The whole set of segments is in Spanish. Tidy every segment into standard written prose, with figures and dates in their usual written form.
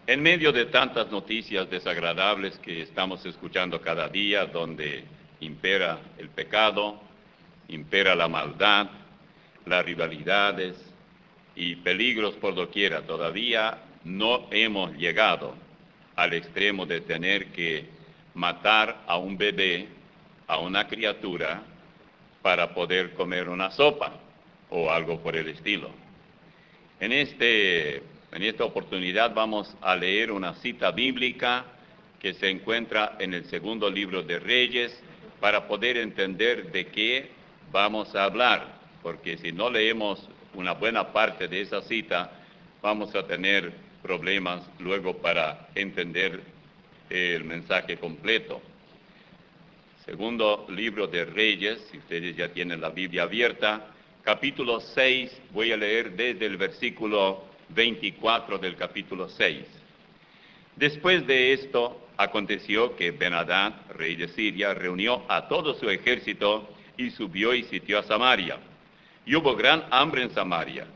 En medio de tantas noticias desagradables que estamos escuchando cada día, donde impera el pecado, impera la maldad, las rivalidades y peligros por doquiera, todavía no hemos llegado al extremo de tener que matar a un bebé, a una criatura, para poder comer una sopa o algo por el estilo. En esta oportunidad vamos a leer una cita bíblica que se encuentra en el segundo libro de Reyes para poder entender de qué vamos a hablar, porque si no leemos una buena parte de esa cita, vamos a tener problemas luego para entender el mensaje completo. Segundo libro de Reyes, si ustedes ya tienen la Biblia abierta, capítulo 6, voy a leer desde el versículo 24 del capítulo 6. Después de esto, aconteció que Ben-Hadad, rey de Siria, reunió a todo su ejército y subió y sitió a Samaria. Y hubo gran hambre en Samaria,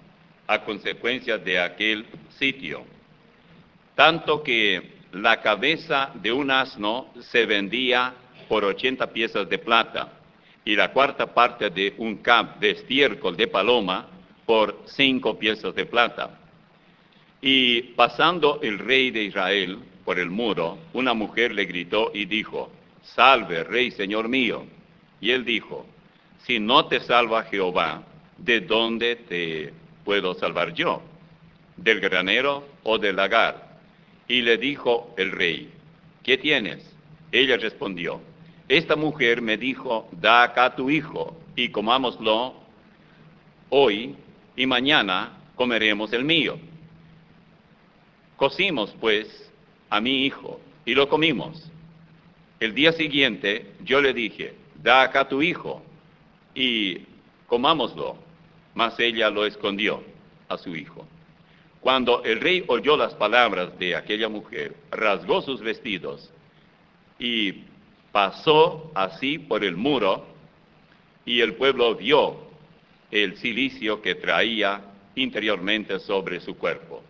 a consecuencia de aquel sitio, tanto que la cabeza de un asno se vendía por 80 piezas de plata, y la cuarta parte de un cab de estiércol de paloma por 5 piezas de plata. Y pasando el rey de Israel por el muro, una mujer le gritó y dijo: «Salve, rey, señor mío». Y él dijo: «Si no te salva Jehová, ¿de dónde te puedo salvar yo? ¿Del granero o del lagar?». Y le dijo el rey: «¿Qué tienes?». Ella respondió: «Esta mujer me dijo: da acá tu hijo, y comámoslo hoy, y mañana comeremos el mío». Cocimos, pues, a mi hijo, y lo comimos. El día siguiente yo le dije: da acá tu hijo, y comámoslo. Mas ella lo escondió a su hijo. Cuando el rey oyó las palabras de aquella mujer, rasgó sus vestidos, y pasó así por el muro, y el pueblo vio el cilicio que traía interiormente sobre su cuerpo.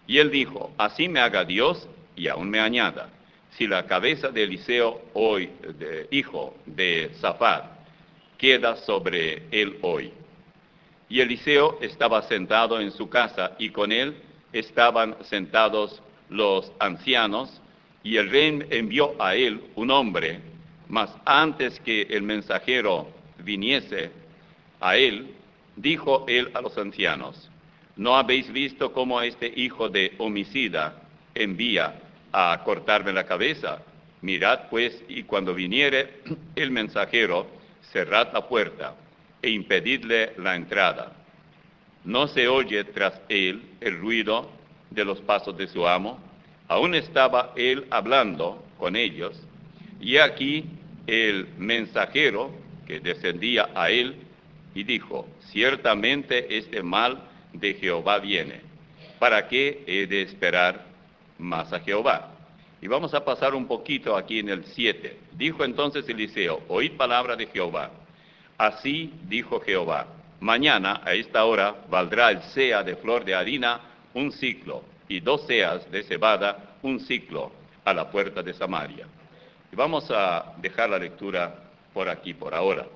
Y él dijo: así me haga Dios y aún me añada, si la cabeza de Eliseo hoy, hijo de Safat, queda sobre él hoy. Y Eliseo estaba sentado en su casa, y con él estaban sentados los ancianos, y el rey envió a él un hombre, mas antes que el mensajero viniese a él, dijo él a los ancianos: ¿no habéis visto cómo este hijo de homicida envía a cortarme la cabeza? Mirad pues, y cuando viniere el mensajero, cerrad la puerta e impedidle la entrada. No se oye tras él el ruido de los pasos de su amo. Aún estaba él hablando con ellos, y aquí el mensajero que descendía a él, y dijo: ciertamente este mal de Jehová viene. ¿Para qué he de esperar más a Jehová? Y vamos a pasar un poquito aquí en el 7. Dijo entonces Eliseo: oíd palabra de Jehová. Así dijo Jehová: mañana a esta hora valdrá el seah de flor de harina un siclo, y 2 seas de cebada un siclo, a la puerta de Samaria. Y vamos a dejar la lectura por aquí, por ahora.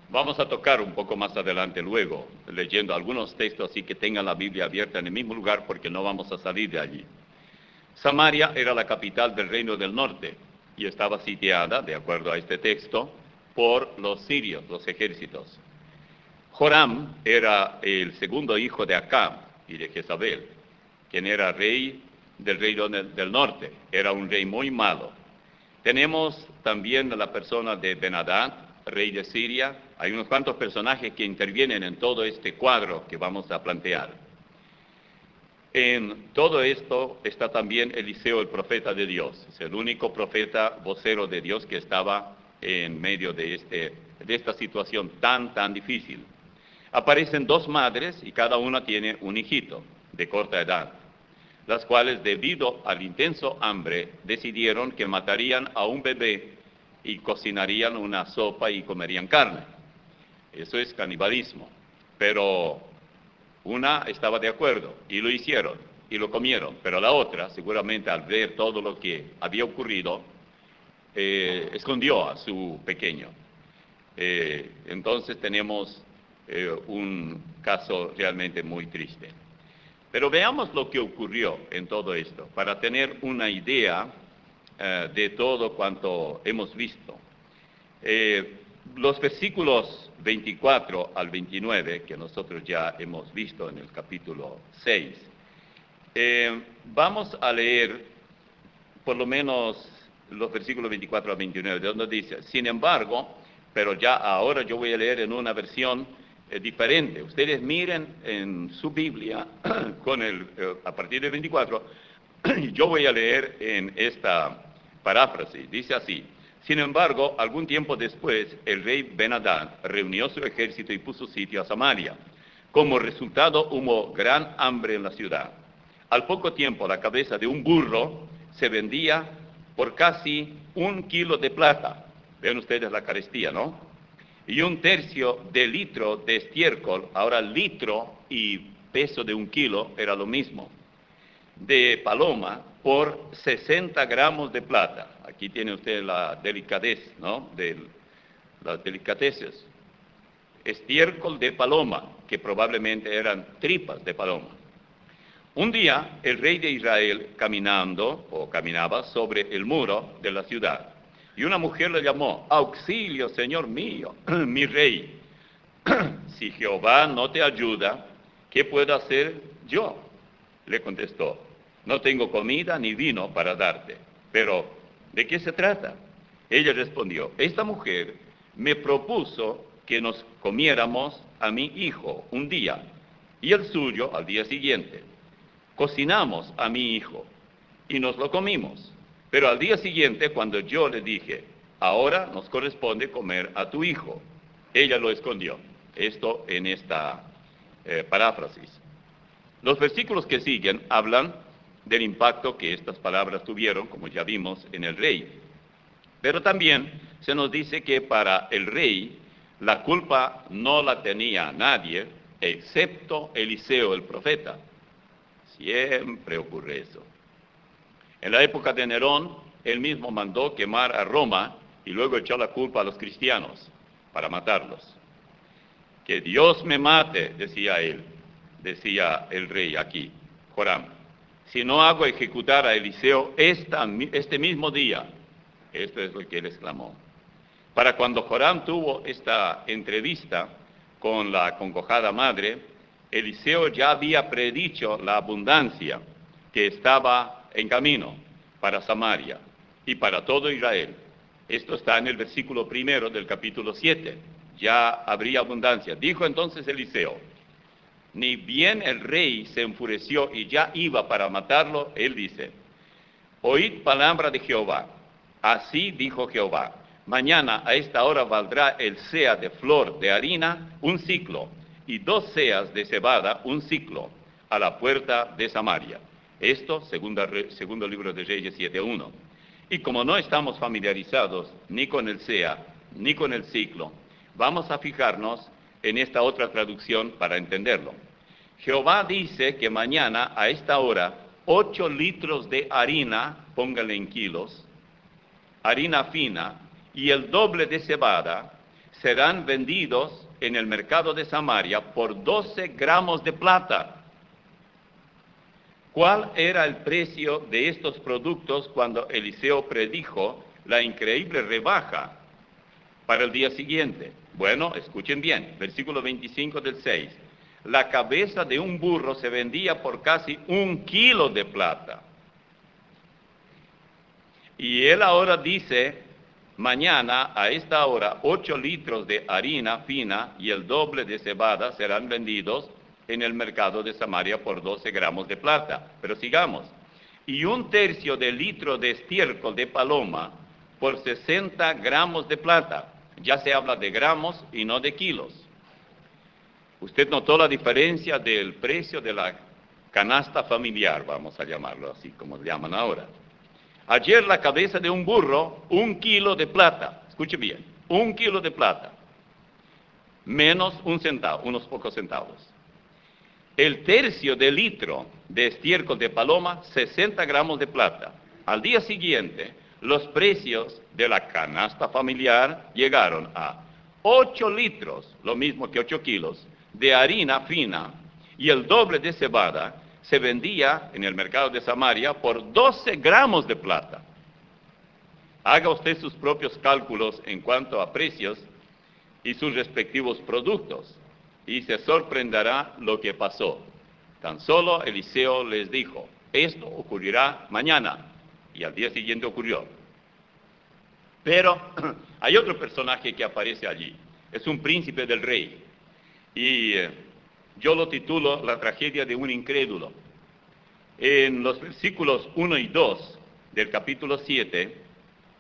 Vamos a tocar un poco más adelante luego, leyendo algunos textos, así que tengan la Biblia abierta en el mismo lugar, porque no vamos a salir de allí. Samaria era la capital del reino del norte, y estaba sitiada, de acuerdo a este texto, por los sirios, los ejércitos. Joram era el segundo hijo de Acab y de Jezabel, quien era rey del reino del norte. Era un rey muy malo. Tenemos también la persona de Ben-Hadad, rey de Siria. Hay unos cuantos personajes que intervienen en todo este cuadro que vamos a plantear. En todo esto está también Eliseo, el profeta de Dios. Es el único profeta vocero de Dios que estaba en medio de esta situación tan difícil. Aparecen 2 madres, y cada una tiene un hijito de corta edad, las cuales, debido al intenso hambre, decidieron que matarían a un bebé y cocinarían una sopa y comerían carne. Eso es canibalismo. Pero una estaba de acuerdo y lo hicieron. y lo comieron, pero la otra, seguramente al ver todo lo que había ocurrido, escondió a su pequeño. Entonces tenemos un caso realmente muy triste. Pero veamos lo que ocurrió en todo esto, para tener una idea de todo cuanto hemos visto. Los versículos 24 al 29, que nosotros ya hemos visto en el capítulo 6, vamos a leer por lo menos los versículos 24 al 29, de donde dice: sin embargo, pero ya ahora yo voy a leer en una versión diferente. Ustedes miren en su Biblia a partir del 24, yo voy a leer en esta paráfrasis. Dice así: sin embargo, algún tiempo después, el rey Ben-Hadad reunió su ejército y puso sitio a Samaria. Como resultado, hubo gran hambre en la ciudad. Al poco tiempo, la cabeza de un burro se vendía por casi 1 kilo de plata. Ven ustedes la carestía, ¿no? Y 1/3 de litro de estiércol, ahora litro y peso de 1 kilo era lo mismo, de paloma por 60 gramos de plata. Aquí tiene usted la delicadez, ¿no? De las delicateces. Estiércol de paloma, que probablemente eran tripas de paloma. Un día, el rey de Israel caminaba sobre el muro de la ciudad, y una mujer le llamó: auxilio, señor mío, mi rey. Si Jehová no te ayuda, ¿qué puedo hacer yo? Le contestó: no tengo comida ni vino para darte. Pero, ¿de qué se trata? Ella respondió: esta mujer me propuso que nos comiéramos a mi hijo un día, y el suyo al día siguiente. Cocinamos a mi hijo, y nos lo comimos. Pero al día siguiente, cuando yo le dije: ahora nos corresponde comer a tu hijo, ella lo escondió. Esto en esta paráfrasis. Los versículos que siguen hablan del impacto que estas palabras tuvieron, como ya vimos, en el rey. Pero también se nos dice que para el rey la culpa no la tenía nadie, excepto Eliseo el profeta. Siempre ocurre eso. En la época de Nerón, él mismo mandó quemar a Roma y luego echó la culpa a los cristianos para matarlos. Que Dios me mate, decía el rey aquí, Joram, si no hago ejecutar a Eliseo este mismo día. Esto es lo que él exclamó. Para cuando Joram tuvo esta entrevista con la acongojada madre, Eliseo ya había predicho la abundancia que estaba en camino para Samaria y para todo Israel. Esto está en el versículo 1 del capítulo 7. Ya habría abundancia. Dijo entonces Eliseo: ni bien el rey se enfureció y ya iba para matarlo, él dice: oíd palabra de Jehová. Así dijo Jehová: mañana a esta hora valdrá el seah de flor de harina 1 siclo, y 2 seas de cebada 1 siclo, a la puerta de Samaria. Esto, segundo libro de Reyes 7:1. Y como no estamos familiarizados ni con el seah ni con el siclo, vamos a fijarnos en esta otra traducción para entenderlo. Jehová dice que mañana a esta hora 8 litros de harina, póngale en kilos, harina fina, y el doble de cebada serán vendidos en el mercado de Samaria por 12 gramos de plata. ¿Cuál era el precio de estos productos cuando Eliseo predijo la increíble rebaja para el día siguiente? Bueno, escuchen bien, versículo 25 del 6. La cabeza de un burro se vendía por casi 1 kilo de plata. Y él ahora dice: mañana a esta hora 8 litros de harina fina y el doble de cebada serán vendidos en el mercado de Samaria por 12 gramos de plata. Pero sigamos. Y 1/3 de litro de estiércol de paloma por 60 gramos de plata. Ya se habla de gramos y no de kilos. Usted notó la diferencia del precio de la canasta familiar, vamos a llamarlo así como le llaman ahora. Ayer la cabeza de un burro, 1 kilo de plata. Escuche bien, 1 kilo de plata. Menos 1 centavo, unos pocos centavos. El 1/3 de litro de estiércol de paloma, 60 gramos de plata. Al día siguiente, los precios de la canasta familiar llegaron a 8 litros, lo mismo que 8 kilos, de harina fina, y el doble de cebada se vendía en el mercado de Samaria por 12 gramos de plata. Haga usted sus propios cálculos en cuanto a precios y sus respectivos productos, y se sorprenderá lo que pasó. Tan solo Eliseo les dijo, esto ocurrirá mañana, y al día siguiente ocurrió. Pero hay otro personaje que aparece allí, es un príncipe del rey, y yo lo titulo La tragedia de un incrédulo. En los versículos 1 y 2 del capítulo 7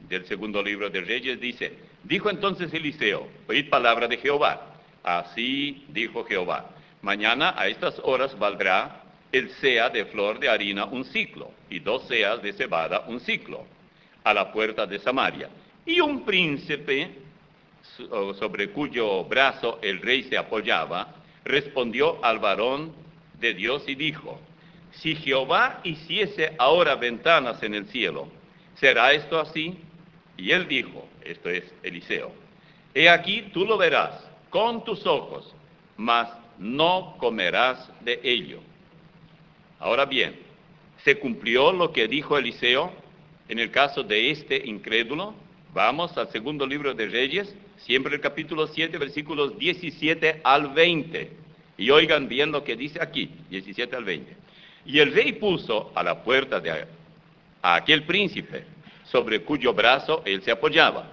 del segundo libro de Reyes dice, dijo entonces Eliseo, oíd palabra de Jehová, así dijo Jehová, mañana a estas horas valdrá el seah de flor de harina un ciclo, y 2 seas de cebada un ciclo, a la puerta de Samaria. Y un príncipe, sobre cuyo brazo el rey se apoyaba, respondió al varón de Dios y dijo, si Jehová hiciese ahora ventanas en el cielo, ¿será esto así? Y él dijo, esto es Eliseo, he aquí tú lo verás con tus ojos, mas no comerás de ello. Ahora bien, ¿se cumplió lo que dijo Eliseo en el caso de este incrédulo? Vamos al segundo libro de Reyes, siempre el capítulo 7, versículos 17 al 20. Y oigan bien lo que dice aquí, 17 al 20. Y el rey puso a la puerta a aquel príncipe, sobre cuyo brazo él se apoyaba.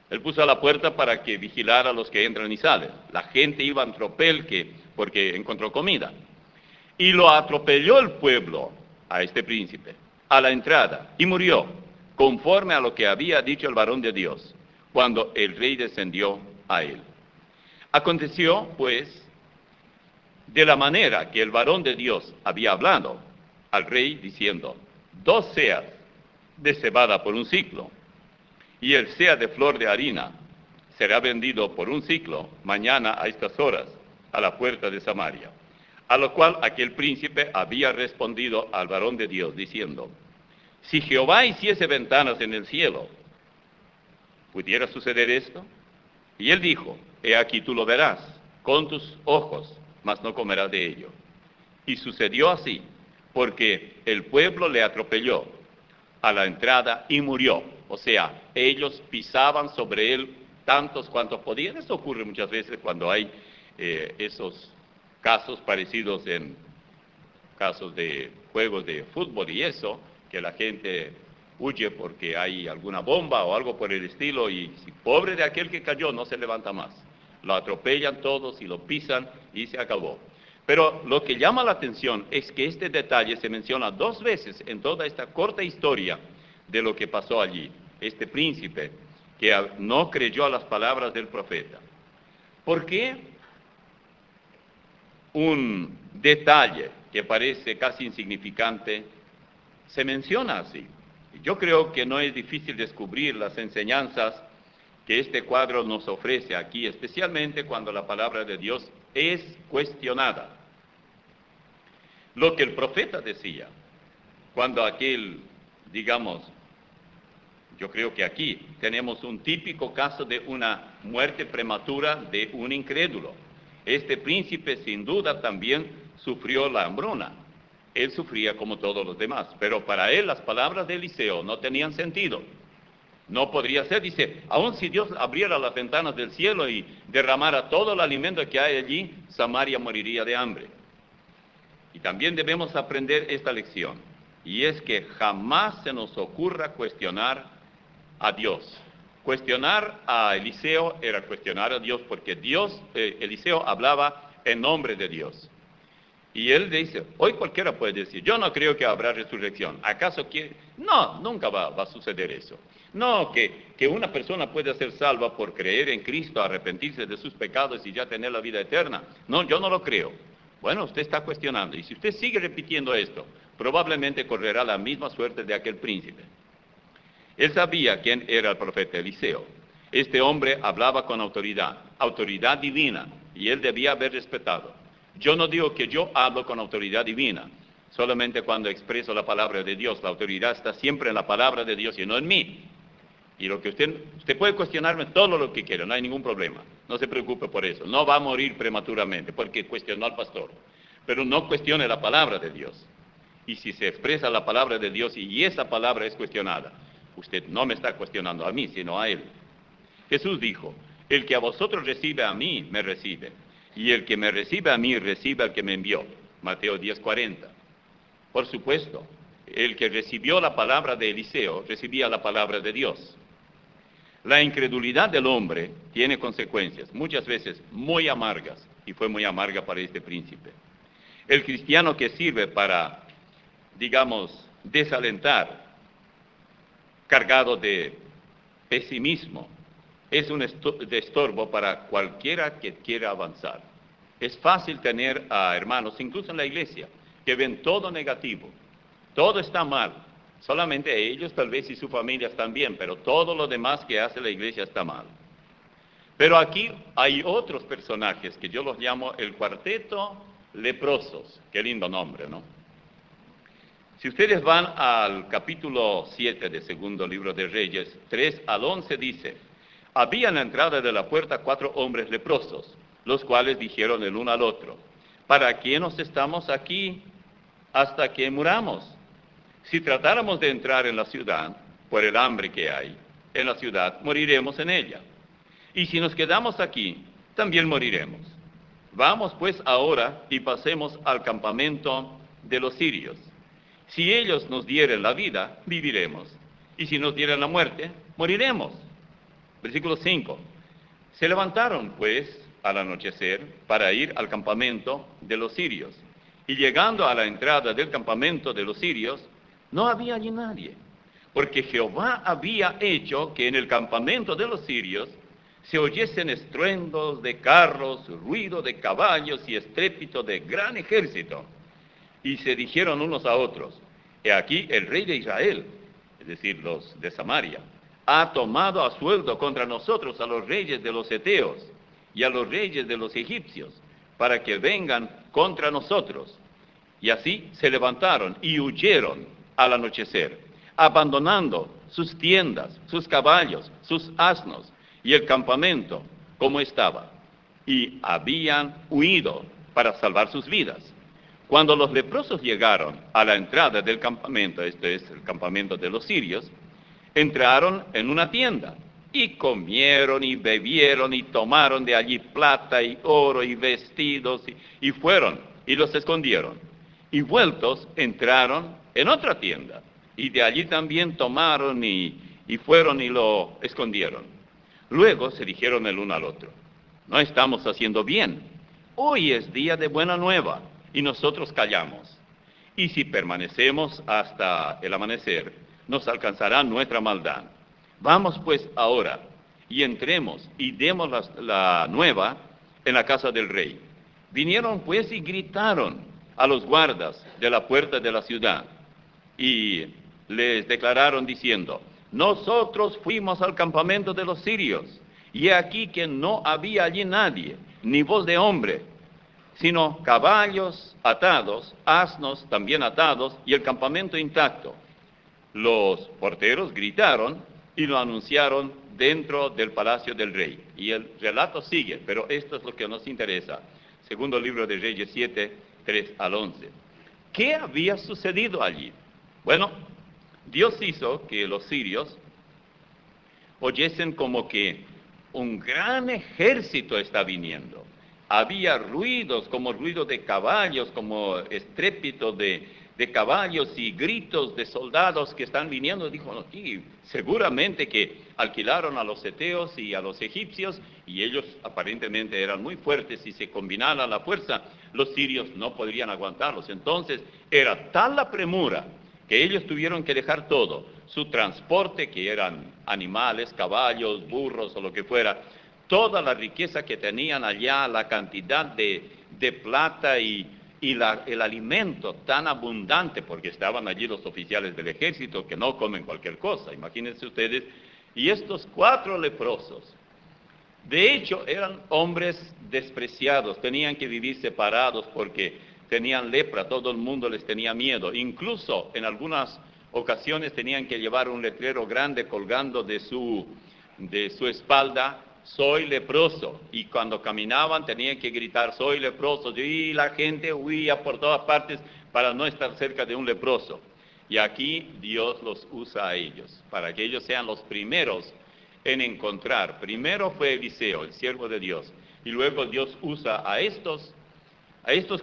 Él puso a la puerta para que vigilara a los que entran y salen. La gente iba en tropel porque encontró comida. Y lo atropelló el pueblo a este príncipe, a la entrada, y murió, conforme a lo que había dicho el varón de Dios, cuando el rey descendió a él. Aconteció, pues, de la manera que el varón de Dios había hablado al rey, diciendo, 2 seas de cebada por un ciclo, y el seah de flor de harina será vendido por un ciclo mañana a estas horas a la puerta de Samaria. A lo cual aquel príncipe había respondido al varón de Dios, diciendo, si Jehová hiciese ventanas en el cielo, ¿pudiera suceder esto? Y él dijo, he aquí tú lo verás con tus ojos, mas no comerás de ello. Y sucedió así, porque el pueblo le atropelló a la entrada y murió. O sea, ellos pisaban sobre él tantos cuantos podían. Eso ocurre muchas veces cuando hay esos casos parecidos en casos de juegos de fútbol y eso, que la gente huye porque hay alguna bomba o algo por el estilo, y si pobre de aquel que cayó, no se levanta más. Lo atropellan todos y lo pisan y se acabó. Pero lo que llama la atención es que este detalle se menciona 2 veces en toda esta corta historia de lo que pasó allí. Este príncipe que no creyó a las palabras del profeta. ¿Por qué un detalle que parece casi insignificante se menciona así? Yo creo que no es difícil descubrir las enseñanzas que este cuadro nos ofrece aquí, especialmente cuando la palabra de Dios es cuestionada. Lo que el profeta decía, cuando aquel, digamos, yo creo que aquí tenemos un típico caso de una muerte prematura de un incrédulo. Este príncipe sin duda también sufrió la hambruna. Él sufría como todos los demás, pero para él las palabras de Eliseo no tenían sentido. No podría ser, dice, aun si Dios abriera las ventanas del cielo y derramara todo el alimento que hay allí, Samaria moriría de hambre. Y también debemos aprender esta lección, y es que jamás se nos ocurra cuestionar a Dios. Cuestionar a Eliseo era cuestionar a Dios, porque Eliseo hablaba en nombre de Dios. Y él dice, hoy cualquiera puede decir, yo no creo que habrá resurrección. ¿Acaso quiere? No, nunca va a suceder eso. No, que una persona puede ser salva por creer en Cristo, arrepentirse de sus pecados y ya tener la vida eterna. No, yo no lo creo. Bueno, usted está cuestionando. Y si usted sigue repitiendo esto, probablemente correrá la misma suerte de aquel príncipe. Él sabía quién era el profeta Eliseo. Este hombre hablaba con autoridad divina, y él debía haber respetado. Yo no digo que yo hablo con autoridad divina, solamente cuando expreso la palabra de Dios. La autoridad está siempre en la palabra de Dios y no en mí. Y lo que usted puede cuestionarme todo lo que quiera, no hay ningún problema. No se preocupe por eso. No va a morir prematuramente porque cuestionó al pastor. Pero no cuestione la palabra de Dios. Y si se expresa la palabra de Dios y esa palabra es cuestionada, usted no me está cuestionando a mí, sino a Él. Jesús dijo, el que a vosotros recibe a mí, me recibe. Y el que me recibe a mí, recibe al que me envió. Mateo 10:40. Por supuesto, el que recibió la palabra de Eliseo, recibía la palabra de Dios. La incredulidad del hombre tiene consecuencias, muchas veces muy amargas, y fue muy amarga para este príncipe. El cristiano que sirve para, digamos, desalentar, cargado de pesimismo, es un estorbo para cualquiera que quiera avanzar. Es fácil tener a hermanos, incluso en la iglesia, que ven todo negativo, todo está mal. Solamente ellos tal vez y su familia están bien, pero todo lo demás que hace la iglesia está mal. Pero aquí hay otros personajes que yo los llamo el cuarteto leprosos. Qué lindo nombre, ¿no? Si ustedes van al capítulo 7 del segundo libro de Reyes, 3 al 11 dice, había en la entrada de la puerta 4 hombres leprosos, los cuales dijeron el uno al otro, ¿para qué nos estamos aquí hasta que muramos? Si tratáramos de entrar en la ciudad, por el hambre que hay en la ciudad, moriremos en ella. Y si nos quedamos aquí, también moriremos. Vamos pues ahora y pasemos al campamento de los sirios. Si ellos nos dieren la vida, viviremos. Y si nos dieren la muerte, moriremos. Versículo 5. Se levantaron pues al anochecer para ir al campamento de los sirios. Y llegando a la entrada del campamento de los sirios, no había allí nadie, porque Jehová había hecho que en el campamento de los sirios se oyesen estruendos de carros, ruido de caballos y estrépito de gran ejército. Y se dijeron unos a otros, he aquí el rey de Israel, es decir, los de Samaria, ha tomado a sueldo contra nosotros a los reyes de los heteos y a los reyes de los egipcios, para que vengan contra nosotros. Y así se levantaron y huyeron al anochecer, abandonando sus tiendas, sus caballos, sus asnos y el campamento como estaba, y habían huido para salvar sus vidas. Cuando los leprosos llegaron a la entrada del campamento, este es el campamento de los sirios, entraron en una tienda, y comieron y bebieron y tomaron de allí plata y oro y vestidos, y fueron y los escondieron. Y vueltos entraron en otra tienda, y de allí también tomaron y fueron y lo escondieron. Luego se dijeron el uno al otro, no estamos haciendo bien, hoy es día de buena nueva, y nosotros callamos. Y si permanecemos hasta el amanecer, nos alcanzará nuestra maldad. Vamos pues ahora, y entremos, y demos la nueva en la casa del rey. Vinieron pues y gritaron a los guardas de la puerta de la ciudad, y les declararon diciendo, nosotros fuimos al campamento de los sirios, y aquí que no había allí nadie, ni voz de hombre, sino caballos atados, asnos también atados, y el campamento intacto. Los porteros gritaron y lo anunciaron dentro del palacio del rey. Y el relato sigue, pero esto es lo que nos interesa. Segundo libro de Reyes 7, 3 al 11. ¿Qué había sucedido allí? Bueno, Dios hizo que los sirios oyesen como que un gran ejército está viniendo. Había ruidos, como ruido de caballos, como estrépito de caballos y gritos de soldados que están viniendo. Dijo, no, sí, seguramente que alquilaron a los heteos y a los egipcios, y ellos aparentemente eran muy fuertes, y se combinara la fuerza, los sirios no podrían aguantarlos. Entonces, era tal la premura que ellos tuvieron que dejar todo, su transporte, que eran animales, caballos, burros o lo que fuera, toda la riqueza que tenían allá, la cantidad de plata y el alimento tan abundante, porque estaban allí los oficiales del ejército que no comen cualquier cosa, imagínense ustedes, y estos 4 leprosos De hecho, eran hombres despreciados, tenían que vivir separados porque tenían lepra, todo el mundo les tenía miedo. Incluso en algunas ocasiones tenían que llevar un letrero grande colgando de su espalda: soy leproso. Y cuando caminaban tenían que gritar: soy leproso. Y la gente huía por todas partes para no estar cerca de un leproso. Y aquí Dios los usa a ellos, para que ellos sean los primeros en encontrar. Primero fue Eliseo, el siervo de Dios, y luego Dios usa a estos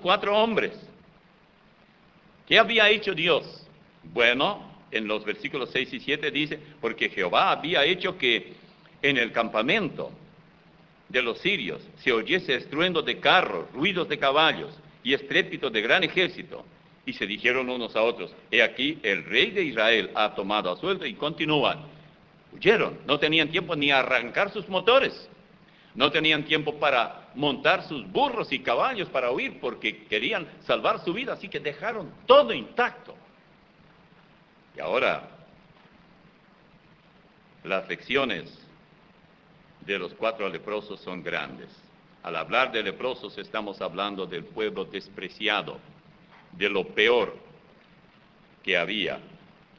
4 hombres. ¿Qué había hecho Dios? Bueno, en los versículos 6 y 7 dice: porque Jehová había hecho que en el campamento de los sirios se oyese estruendo de carros, ruidos de caballos y estrépito de gran ejército. Y se dijeron unos a otros: he aquí, el rey de Israel ha tomado asuelto. Y continúan. Huyeron, no tenían tiempo ni a arrancar sus motores, no tenían tiempo para montar sus burros y caballos para huir, porque querían salvar su vida, así que dejaron todo intacto. Y ahora, las lecciones de los 4 leprosos son grandes. Al hablar de leprosos estamos hablando del pueblo despreciado, de lo peor que había,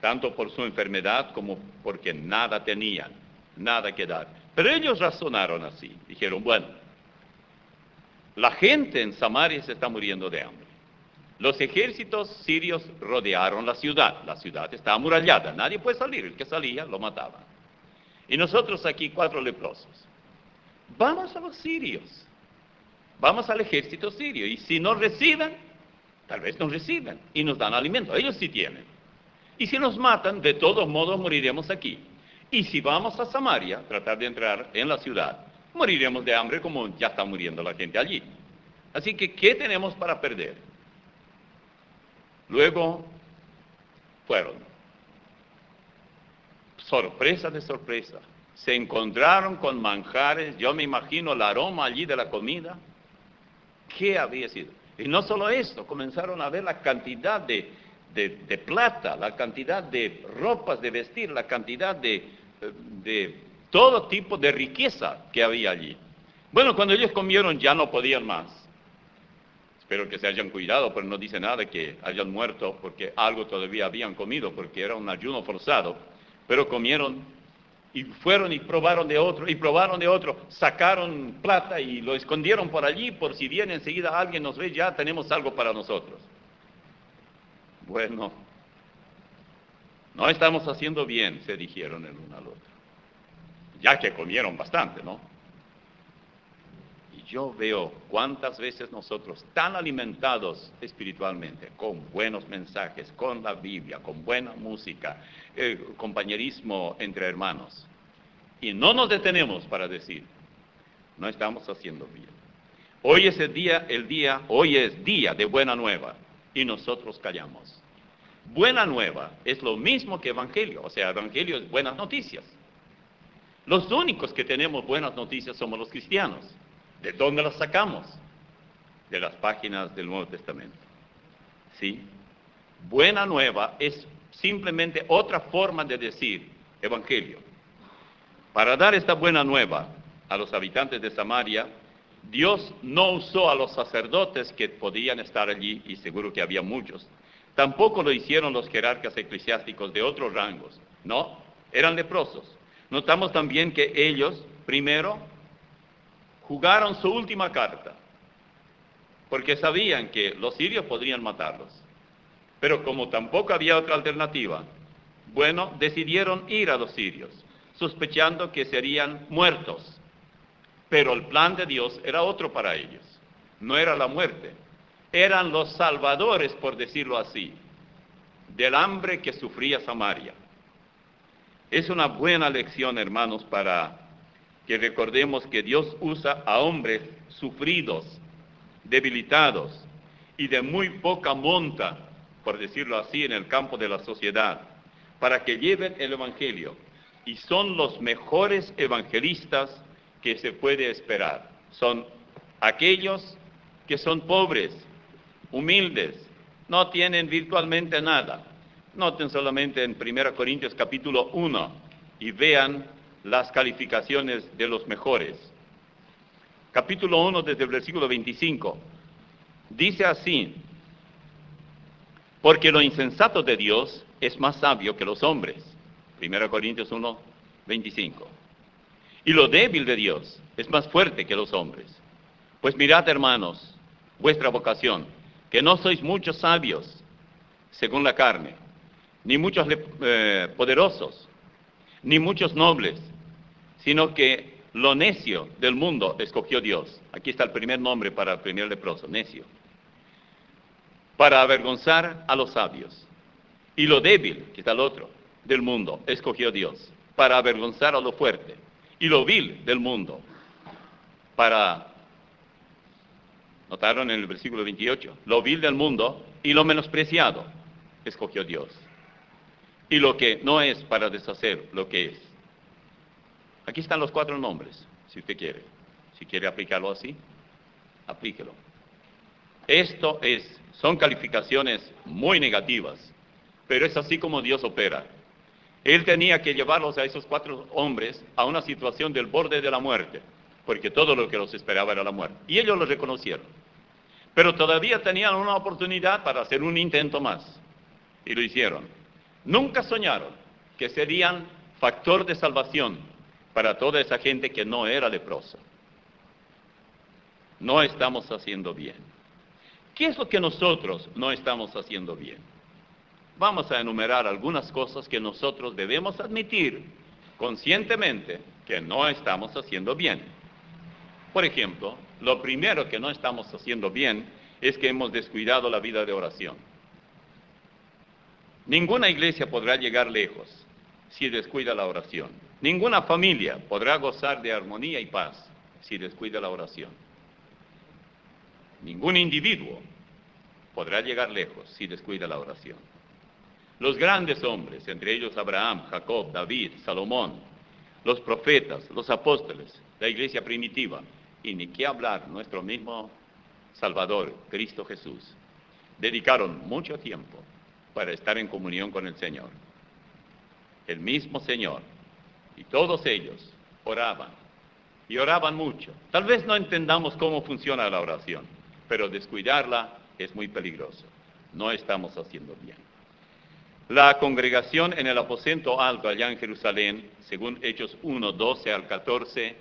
tanto por su enfermedad como porque nada tenían, nada que dar. Pero ellos razonaron así, dijeron: bueno, la gente en Samaria se está muriendo de hambre. Los ejércitos sirios rodearon la ciudad está amurallada, nadie puede salir, el que salía lo mataban. Y nosotros aquí 4 leprosos. Vamos a los sirios, vamos al ejército sirio, y si nos reciben, tal vez nos reciben y nos dan alimento, ellos sí tienen. Y si nos matan, de todos modos moriremos aquí. Y si vamos a Samaria, tratar de entrar en la ciudad, moriremos de hambre como ya está muriendo la gente allí. Así que, ¿qué tenemos para perder? Luego fueron, sorpresa de sorpresa, se encontraron con manjares. Yo me imagino el aroma allí de la comida. ¿Qué había sido? Y no solo esto, comenzaron a ver la cantidad de plata, la cantidad de ropas de vestir, la cantidad de todo tipo de riqueza que había allí. Bueno, cuando ellos comieron ya no podían más. Espero que se hayan cuidado, pero no dice nada que hayan muerto porque algo todavía habían comido, porque era un ayuno forzado. Pero comieron y fueron y probaron de otro, sacaron plata y lo escondieron por allí, por si viene enseguida alguien nos ve, ya tenemos algo para nosotros. Bueno, no estamos haciendo bien, se dijeron el uno al otro, ya que comieron bastante, ¿no? Y yo veo cuántas veces nosotros, tan alimentados espiritualmente, con buenos mensajes, con la Biblia, con buena música, compañerismo entre hermanos, y no nos detenemos para decir: no estamos haciendo bien. Hoy es hoy es día de buena nueva, y nosotros callamos. Buena nueva es lo mismo que evangelio, o sea, evangelio es buenas noticias. Los únicos que tenemos buenas noticias somos los cristianos. ¿De dónde las sacamos? De las páginas del Nuevo Testamento. ¿Sí? Buena nueva es simplemente otra forma de decir evangelio. Para dar esta buena nueva a los habitantes de Samaria, Dios no usó a los sacerdotes que podían estar allí, y seguro que había muchos. Tampoco lo hicieron los jerarcas eclesiásticos de otros rangos. No, eran leprosos. Notamos también que ellos, primero, jugaron su última carta, porque sabían que los sirios podrían matarlos. Pero como tampoco había otra alternativa, bueno, decidieron ir a los sirios, sospechando que serían muertos. Pero el plan de Dios era otro para ellos. No era la muerte. Eran los salvadores, por decirlo así, del hambre que sufría Samaria. Es una buena lección, hermanos, para que recordemos que Dios usa a hombres sufridos, debilitados y de muy poca monta, por decirlo así, en el campo de la sociedad, para que lleven el evangelio. Y son los mejores evangelistas que se puede esperar. Son aquellos que son pobres, humildes, no tienen virtualmente nada. Noten solamente en 1 Corintios capítulo 1 y vean las calificaciones de los mejores. capítulo 1, desde el versículo 25. Dice así: porque lo insensato de Dios es más sabio que los hombres. 1 Corintios 1, 25. Y lo débil de Dios es más fuerte que los hombres. Pues mirad, hermanos, vuestra vocación, que no sois muchos sabios, según la carne, ni muchos poderosos, ni muchos nobles, sino que lo necio del mundo escogió Dios. Aquí está el primer nombre para el primer leproso, necio. Para avergonzar a los sabios. Y lo débil, que está el otro, del mundo, escogió Dios. Para avergonzar a lo fuerte. Y lo vil del mundo. Para, notaron en el versículo 28, lo vil del mundo y lo menospreciado, escogió Dios. Y lo que no es, para deshacer lo que es. Aquí están los 4 nombres, si usted quiere. Si quiere aplicarlo así, aplíquelo. Son calificaciones muy negativas, pero es así como Dios opera. Él tenía que llevarlos a esos 4 hombres a una situación del borde de la muerte, porque todo lo que los esperaba era la muerte. Y ellos lo reconocieron. Pero todavía tenían una oportunidad para hacer un intento más. Y lo hicieron. Nunca soñaron que serían factor de salvación para toda esa gente que no era leprosa. No estamos haciendo bien. ¿Qué es lo que nosotros no estamos haciendo bien? Vamos a enumerar algunas cosas que nosotros debemos admitir conscientemente que no estamos haciendo bien. Por ejemplo, lo primero que no estamos haciendo bien es que hemos descuidado la vida de oración. Ninguna iglesia podrá llegar lejos si descuida la oración. Ninguna familia podrá gozar de armonía y paz si descuida la oración. Ningún individuo podrá llegar lejos si descuida la oración. Los grandes hombres, entre ellos Abraham, Jacob, David, Salomón, los profetas, los apóstoles, la iglesia primitiva, y ni qué hablar, nuestro mismo Salvador, Cristo Jesús, dedicaron mucho tiempo para estar en comunión con el Señor. El mismo Señor, y todos ellos oraban, y oraban mucho. Tal vez no entendamos cómo funciona la oración, pero descuidarla es muy peligroso. No estamos haciendo bien. La congregación en el aposento alto allá en Jerusalén, según Hechos 1, 12 al 14,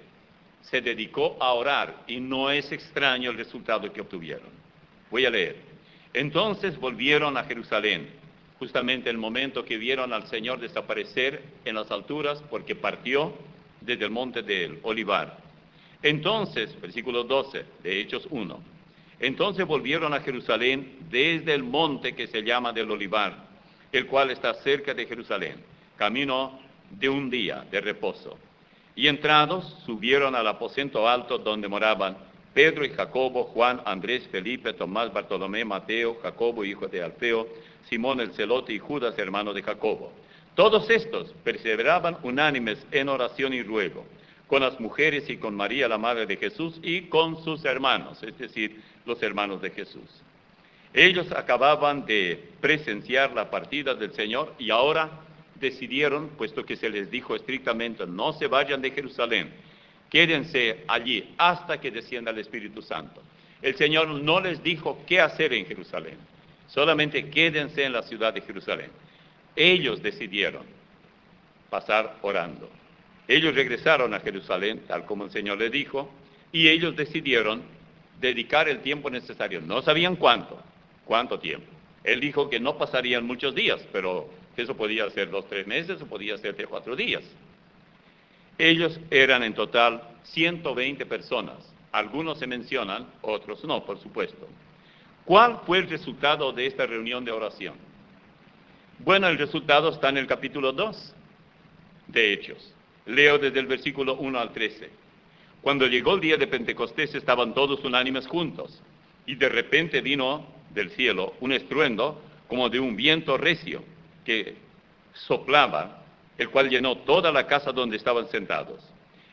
se dedicó a orar y no es extraño el resultado que obtuvieron. Voy a leer. Entonces volvieron a Jerusalén, justamente el momento que vieron al Señor desaparecer en las alturas porque partió desde el monte del Olivar. Entonces, versículo 12 de Hechos 1, entonces volvieron a Jerusalén desde el monte que se llama del Olivar, el cual está cerca de Jerusalén, camino de un día de reposo. Y entrados, subieron al aposento alto donde moraban Pedro y Jacobo, Juan, Andrés, Felipe, Tomás, Bartolomé, Mateo, Jacobo, hijo de Alfeo, Simón el celote y Judas, hermano de Jacobo. Todos estos perseveraban unánimes en oración y ruego, con las mujeres y con María, la madre de Jesús, y con sus hermanos, es decir, los hermanos de Jesús. Ellos acababan de presenciar la partida del Señor y ahora decidieron, puesto que se les dijo estrictamente, no se vayan de Jerusalén, quédense allí hasta que descienda el Espíritu Santo. El Señor no les dijo qué hacer en Jerusalén, solamente quédense en la ciudad de Jerusalén. Ellos decidieron pasar orando. Ellos regresaron a Jerusalén, tal como el Señor les dijo, y ellos decidieron dedicar el tiempo necesario. No sabían cuánto tiempo. Él dijo que no pasarían muchos días, pero eso podía ser 2 o 3 meses, o podía ser 3 o 4 días. Ellos eran en total 120 personas. Algunos se mencionan, otros no, por supuesto. ¿Cuál fue el resultado de esta reunión de oración? Bueno, el resultado está en el capítulo 2 de Hechos. Leo desde el versículo 1 al 13. Cuando llegó el día de Pentecostés estaban todos unánimes juntos, y de repente vino del cielo un estruendo como de un viento recio que soplaba, el cual llenó toda la casa donde estaban sentados.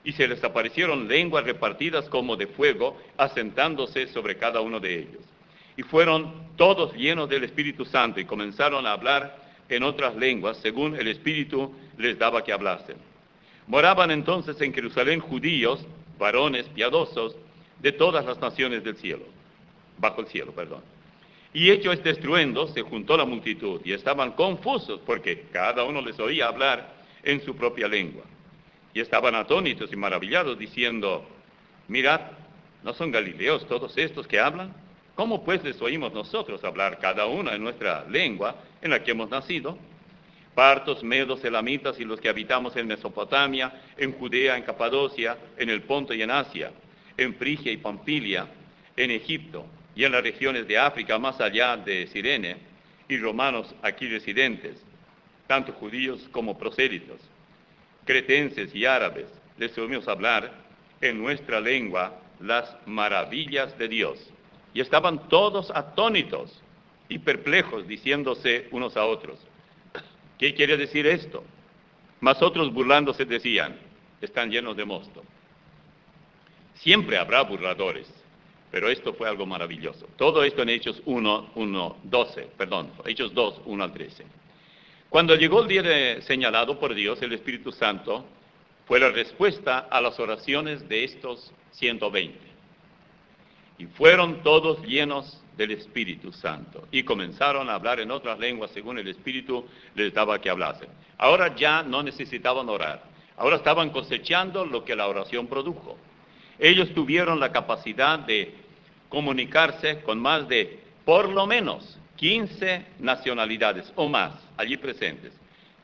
Y se les aparecieron lenguas repartidas como de fuego, asentándose sobre cada uno de ellos. Y fueron todos llenos del Espíritu Santo y comenzaron a hablar en otras lenguas, según el Espíritu les daba que hablasen. Moraban entonces en Jerusalén judíos, varones piadosos, de todas las naciones del cielo, bajo el cielo, perdón. Y hecho este estruendo, se juntó la multitud, y estaban confusos, porque cada uno les oía hablar en su propia lengua. Y estaban atónitos y maravillados, diciendo, mirad, ¿no son galileos todos estos que hablan? ¿Cómo pues les oímos nosotros hablar cada uno en nuestra lengua en la que hemos nacido? Partos, medos, elamitas y los que habitamos en Mesopotamia, en Judea, en Capadocia, en el Ponto y en Asia, en Frigia y Pamfilia, en Egipto y en las regiones de África más allá de Cirene, y romanos aquí residentes, tanto judíos como prosélitos, cretenses y árabes, les oímos hablar en nuestra lengua las maravillas de Dios. Y estaban todos atónitos y perplejos, diciéndose unos a otros, ¿qué quiere decir esto? Mas otros burlándose decían, están llenos de mosto. Siempre habrá burladores, pero esto fue algo maravilloso. Todo esto en Hechos 2, 1 al 13. Cuando llegó el día señalado por Dios, el Espíritu Santo fue la respuesta a las oraciones de estos 120. Y fueron todos llenos del Espíritu Santo y comenzaron a hablar en otras lenguas según el Espíritu les daba que hablasen. Ahora ya no necesitaban orar, ahora estaban cosechando lo que la oración produjo. Ellos tuvieron la capacidad de comunicarse con más de, por lo menos, 15 nacionalidades o más allí presentes,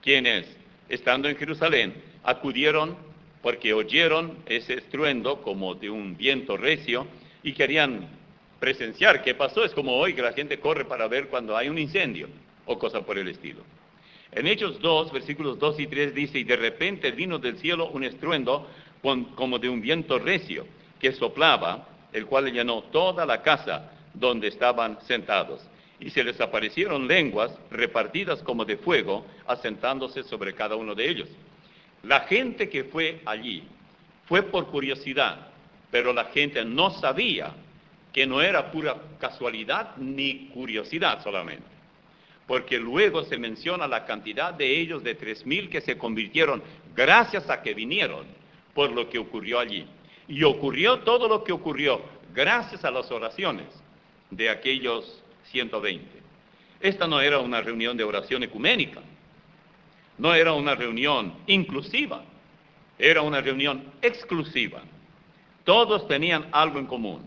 quienes, estando en Jerusalén, acudieron porque oyeron ese estruendo como de un viento recio y querían presenciar qué pasó. Es como hoy que la gente corre para ver cuando hay un incendio o cosa por el estilo. En Hechos 2, versículos 2 y 3 dice, y de repente vino del cielo un estruendo como de un viento recio que soplaba, el cual llenó toda la casa donde estaban sentados. Y se les aparecieron lenguas repartidas como de fuego, asentándose sobre cada uno de ellos. La gente que fue allí fue por curiosidad, pero la gente no sabía que no era pura casualidad ni curiosidad solamente, porque luego se menciona la cantidad de ellos de 3,000 que se convirtieron gracias a que vinieron por lo que ocurrió allí. Y ocurrió todo lo que ocurrió gracias a las oraciones de aquellos 120. Esta no era una reunión de oración ecuménica, no era una reunión inclusiva, era una reunión exclusiva. Todos tenían algo en común.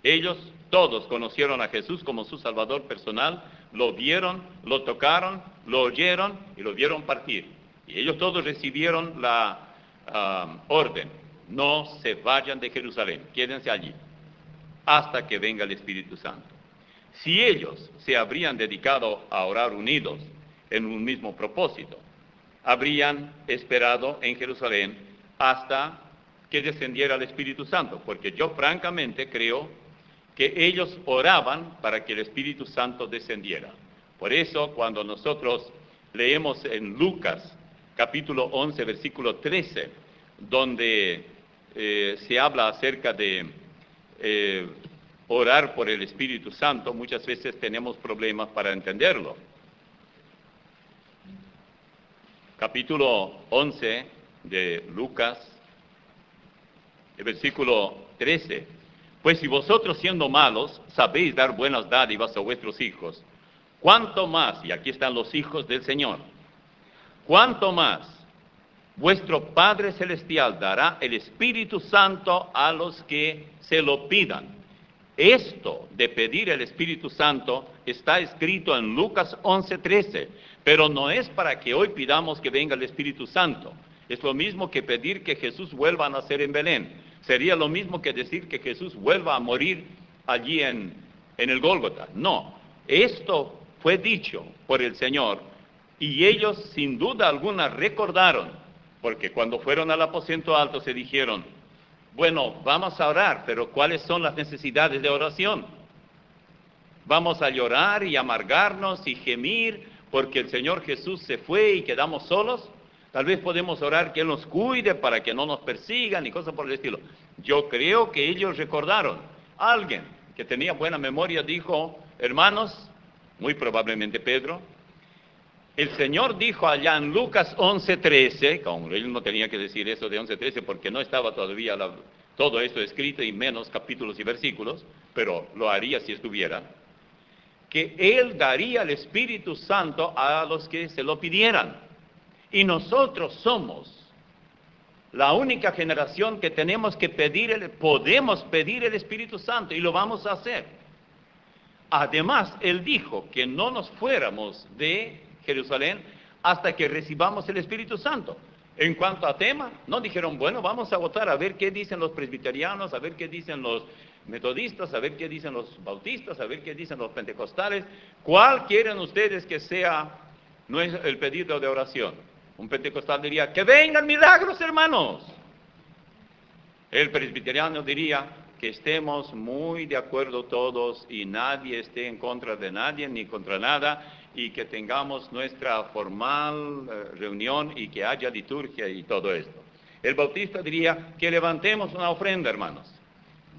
Ellos todos conocieron a Jesús como su Salvador personal, lo vieron, lo tocaron, lo oyeron y lo vieron partir. Y ellos todos recibieron la orden, no se vayan de Jerusalén, quédense allí, hasta que venga el Espíritu Santo. Si ellos se habrían dedicado a orar unidos en un mismo propósito, habrían esperado en Jerusalén hasta que descendiera el Espíritu Santo, porque yo francamente creo que ellos oraban para que el Espíritu Santo descendiera. Por eso, cuando nosotros leemos en Lucas, capítulo 11, versículo 13, donde se habla acerca de orar por el Espíritu Santo, muchas veces tenemos problemas para entenderlo. Capítulo 11 de Lucas, el versículo 13, pues si vosotros siendo malos sabéis dar buenas dádivas a vuestros hijos, ¿cuánto más, y aquí están los hijos del Señor, cuánto más vuestro Padre Celestial dará el Espíritu Santo a los que se lo pidan? Esto de pedir el Espíritu Santo está escrito en Lucas 11:13, pero no es para que hoy pidamos que venga el Espíritu Santo. Es lo mismo que pedir que Jesús vuelva a nacer en Belén. Sería lo mismo que decir que Jesús vuelva a morir allí en el Gólgota. No, esto fue dicho por el Señor y ellos sin duda alguna recordaron, porque cuando fueron al aposento alto se dijeron, bueno, vamos a orar, pero ¿cuáles son las necesidades de oración? Vamos a llorar y amargarnos y gemir porque el Señor Jesús se fue y quedamos solos. Tal vez podemos orar que Él nos cuide para que no nos persigan y cosas por el estilo. Yo creo que ellos recordaron. Alguien que tenía buena memoria dijo, hermanos, muy probablemente Pedro, el Señor dijo allá en Lucas 11:13, como él no tenía que decir eso de 11:13 porque no estaba todavía todo esto escrito y menos capítulos y versículos, pero lo haría si estuviera, que Él daría el Espíritu Santo a los que se lo pidieran. Y nosotros somos la única generación que tenemos que podemos pedir el Espíritu Santo y lo vamos a hacer. Además, Él dijo que no nos fuéramos de Jerusalén hasta que recibamos el Espíritu Santo. En cuanto a tema, no dijeron, bueno, vamos a votar a ver qué dicen los presbiterianos, a ver qué dicen los metodistas, a ver qué dicen los bautistas, a ver qué dicen los pentecostales. ¿Cuál quieren ustedes que sea el pedido de oración? Un pentecostal diría, que vengan milagros, hermanos. El presbiteriano diría, que estemos muy de acuerdo todos y nadie esté en contra de nadie ni contra nada, y que tengamos nuestra formal reunión y que haya liturgia y todo esto. El bautista diría que levantemos una ofrenda, hermanos,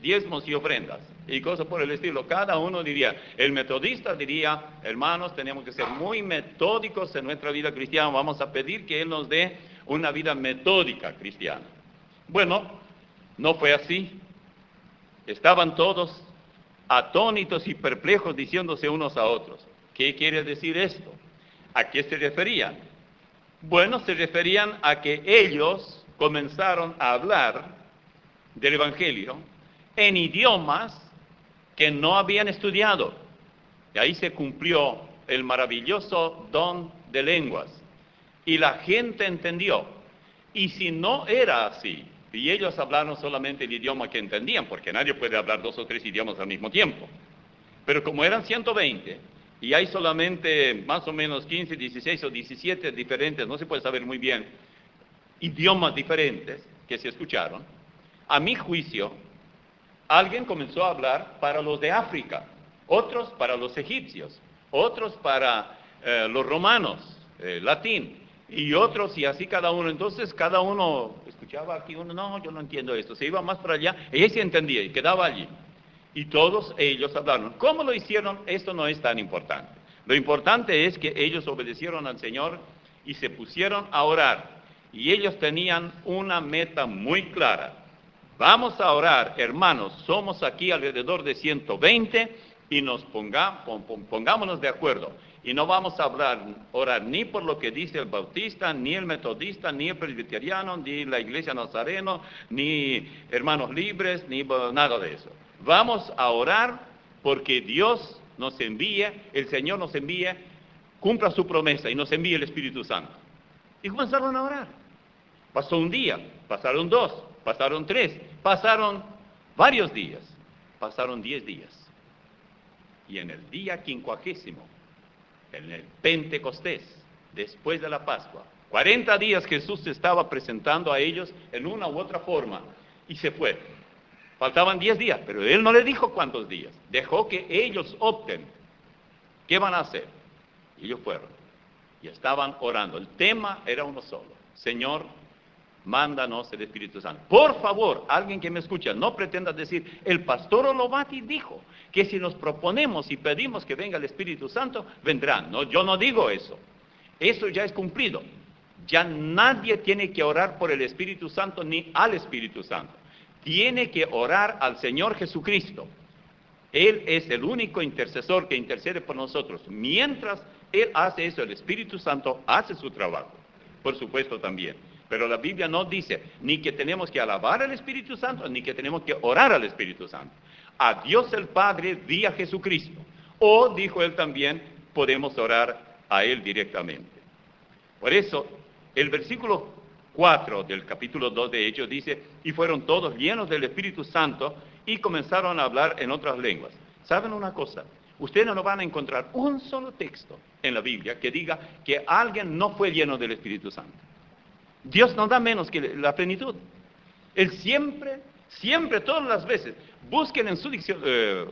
diezmos y ofrendas y cosas por el estilo. Cada uno diría, el metodista diría, hermanos, tenemos que ser muy metódicos en nuestra vida cristiana, vamos a pedir que Él nos dé una vida metódica cristiana. Bueno, no fue así. Estaban todos atónitos y perplejos diciéndose unos a otros. ¿Qué quiere decir esto? ¿A qué se referían? Bueno, se referían a que ellos comenzaron a hablar del Evangelio en idiomas que no habían estudiado. Y ahí se cumplió el maravilloso don de lenguas. Y la gente entendió. Y si no era así, y ellos hablaron solamente el idioma que entendían, porque nadie puede hablar 2 o 3 idiomas al mismo tiempo. Pero como eran 120, y hay solamente más o menos 15, 16 o 17 diferentes, no se puede saber muy bien, idiomas diferentes que se escucharon, a mi juicio, alguien comenzó a hablar para los de África, otros para los egipcios, otros para los romanos, latín, y otros, y así cada uno. Entonces cada uno escuchaba aquí, uno, no, yo no entiendo esto, se iba más para allá, y él sí entendía, y quedaba allí. Y todos ellos hablaron. ¿Cómo lo hicieron? Esto no es tan importante. Lo importante es que ellos obedecieron al Señor y se pusieron a orar. Y ellos tenían una meta muy clara. Vamos a orar, hermanos, somos aquí alrededor de 120 y pongámonos de acuerdo. Y no vamos a orar ni por lo que dice el bautista, ni el metodista, ni el presbiteriano, ni la iglesia nazareno, ni hermanos libres, ni nada de eso. Vamos a orar porque Dios nos envíe, el Señor nos envíe, cumpla su promesa y nos envíe el Espíritu Santo. Y comenzaron a orar. Pasó un día, pasaron 2, pasaron 3, pasaron varios días, pasaron 10 días. Y en el día 50, en el Pentecostés, después de la Pascua, 40 días Jesús se estaba presentando a ellos en una u otra forma y se fue. Faltaban 10 días, pero Él no le dijo cuántos días. Dejó que ellos opten qué van a hacer. Y ellos fueron. Y estaban orando. El tema era uno solo. Señor, mándanos el Espíritu Santo. Por favor, alguien que me escucha, no pretenda decir, el pastor Olovati dijo que si nos proponemos y pedimos que venga el Espíritu Santo, vendrán. No, yo no digo eso. Eso ya es cumplido. Ya nadie tiene que orar por el Espíritu Santo ni al Espíritu Santo. Tiene que orar al Señor Jesucristo. Él es el único intercesor que intercede por nosotros. Mientras Él hace eso, el Espíritu Santo hace su trabajo. Por supuesto también. Pero la Biblia no dice ni que tenemos que alabar al Espíritu Santo, ni que tenemos que orar al Espíritu Santo. A Dios el Padre vía Jesucristo. O, dijo Él también, podemos orar a Él directamente. Por eso, el versículo 4 del capítulo 2 de Hechos dice, y fueron todos llenos del Espíritu Santo y comenzaron a hablar en otras lenguas. ¿Saben una cosa? Ustedes no van a encontrar un solo texto en la Biblia que diga que alguien no fue lleno del Espíritu Santo. Dios no da menos que la plenitud. Él siempre, todas las veces, busquen en su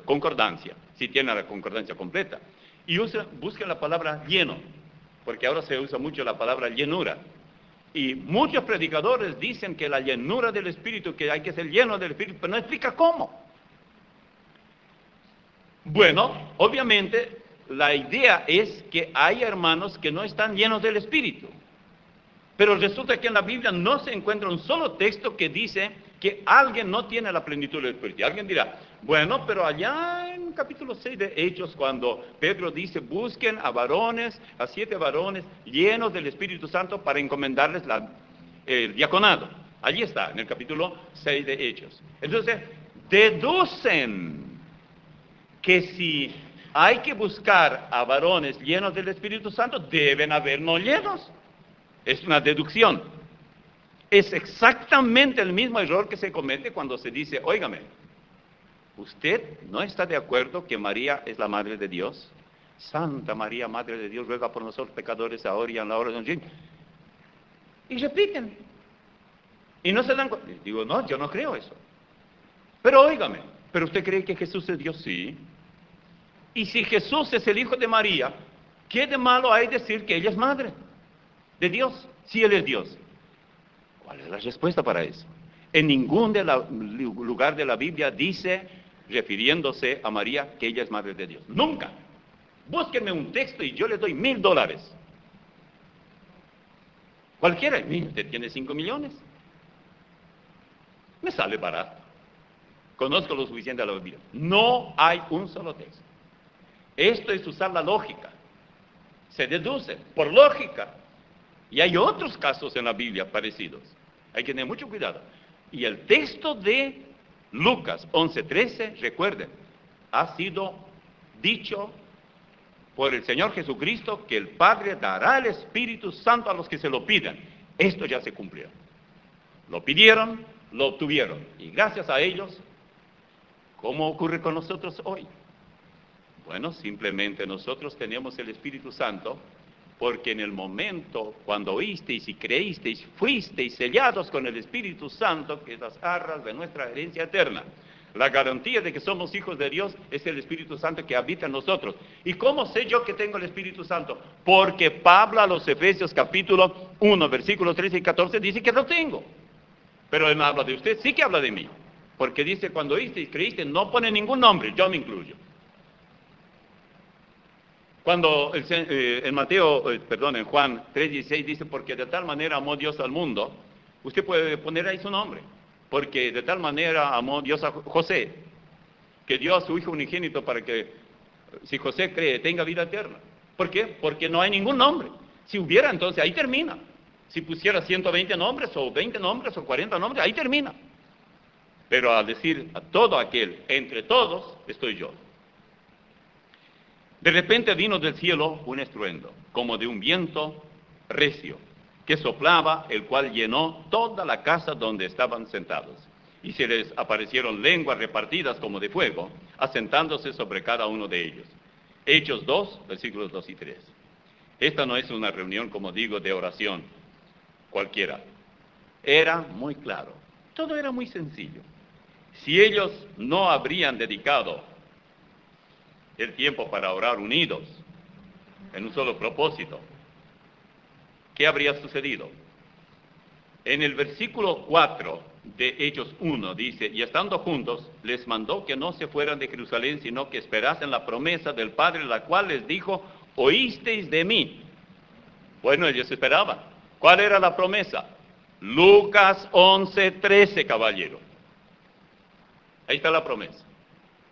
concordancia, si tienen la concordancia completa, y busquen la palabra lleno, porque ahora se usa mucho la palabra llenura. Y muchos predicadores dicen que la llenura del Espíritu, que hay que ser lleno del Espíritu, pero no explica cómo. Bueno, obviamente la idea es que hay hermanos que no están llenos del Espíritu. Pero resulta que en la Biblia no se encuentra un solo texto que dice que alguien no tiene la plenitud del Espíritu. Alguien dirá, bueno, pero allá en capítulo 6 de Hechos, cuando Pedro dice, busquen a varones, a 7 varones llenos del Espíritu Santo para encomendarles el diaconado. Allí está, en el capítulo 6 de Hechos. Entonces, deducen que si hay que buscar a varones llenos del Espíritu Santo, deben haber no llenos. Es una deducción. Es exactamente el mismo error que se comete cuando se dice, óigame, ¿usted no está de acuerdo que María es la Madre de Dios? Santa María, Madre de Dios, ruega por nosotros pecadores ahora y en la hora de nuestra muerte. Y repiten. Y no se dan cuenta. Digo, no, yo no creo eso. Pero óigame, ¿pero usted cree que Jesús es Dios? Sí. Y si Jesús es el Hijo de María, ¿qué de malo hay decir que ella es Madre de Dios? Si Él es Dios. ¿Cuál es la respuesta para eso? En ningún lugar de la Biblia dice, refiriéndose a María, que ella es Madre de Dios. Nunca. Búsquenme un texto y yo le doy $1,000. Cualquiera. Usted tiene 5 millones. Me sale barato. Conozco lo suficiente de la Biblia. No hay un solo texto. Esto es usar la lógica. Se deduce por lógica. Y hay otros casos en la Biblia parecidos. Hay que tener mucho cuidado. Y el texto de Lucas 11:13, recuerden, ha sido dicho por el Señor Jesucristo que el Padre dará el Espíritu Santo a los que se lo pidan. Esto ya se cumplió. Lo pidieron, lo obtuvieron. Y gracias a ellos, ¿cómo ocurre con nosotros hoy? Bueno, simplemente nosotros tenemos el Espíritu Santo porque en el momento cuando oísteis y creísteis, fuisteis sellados con el Espíritu Santo, que es las arras de nuestra herencia eterna. La garantía de que somos hijos de Dios es el Espíritu Santo que habita en nosotros. ¿Y cómo sé yo que tengo el Espíritu Santo? Porque Pablo a los Efesios capítulo 1, versículos 13 y 14 dice que lo tengo. Pero él no habla de usted, sí que habla de mí. Porque dice, cuando oísteis y creísteis, no pone ningún nombre, yo me incluyo. Cuando en Juan 3:16 dice, porque de tal manera amó Dios al mundo, usted puede poner ahí su nombre, porque de tal manera amó Dios a José, que dio a su Hijo unigénito para que, si José cree, tenga vida eterna. ¿Por qué? Porque no hay ningún nombre. Si hubiera, entonces ahí termina. Si pusiera 120 nombres, o 20 nombres, o 40 nombres, ahí termina. Pero al decir a todo aquel, entre todos, estoy yo. De repente vino del cielo un estruendo, como de un viento recio, que soplaba, el cual llenó toda la casa donde estaban sentados. Y se les aparecieron lenguas repartidas como de fuego, asentándose sobre cada uno de ellos. Hechos 2, versículos 2 y 3. Esta no es una reunión, como digo, de oración cualquiera. Era muy claro, todo era muy sencillo. Si ellos no habrían dedicado el tiempo para orar unidos, en un solo propósito, ¿qué habría sucedido? En el versículo 4 de Hechos 1 dice, y estando juntos, les mandó que no se fueran de Jerusalén, sino que esperasen la promesa del Padre, la cual les dijo, oísteis de mí. Bueno, ellos esperaban. ¿Cuál era la promesa? Lucas 11:13, caballero. Ahí está la promesa.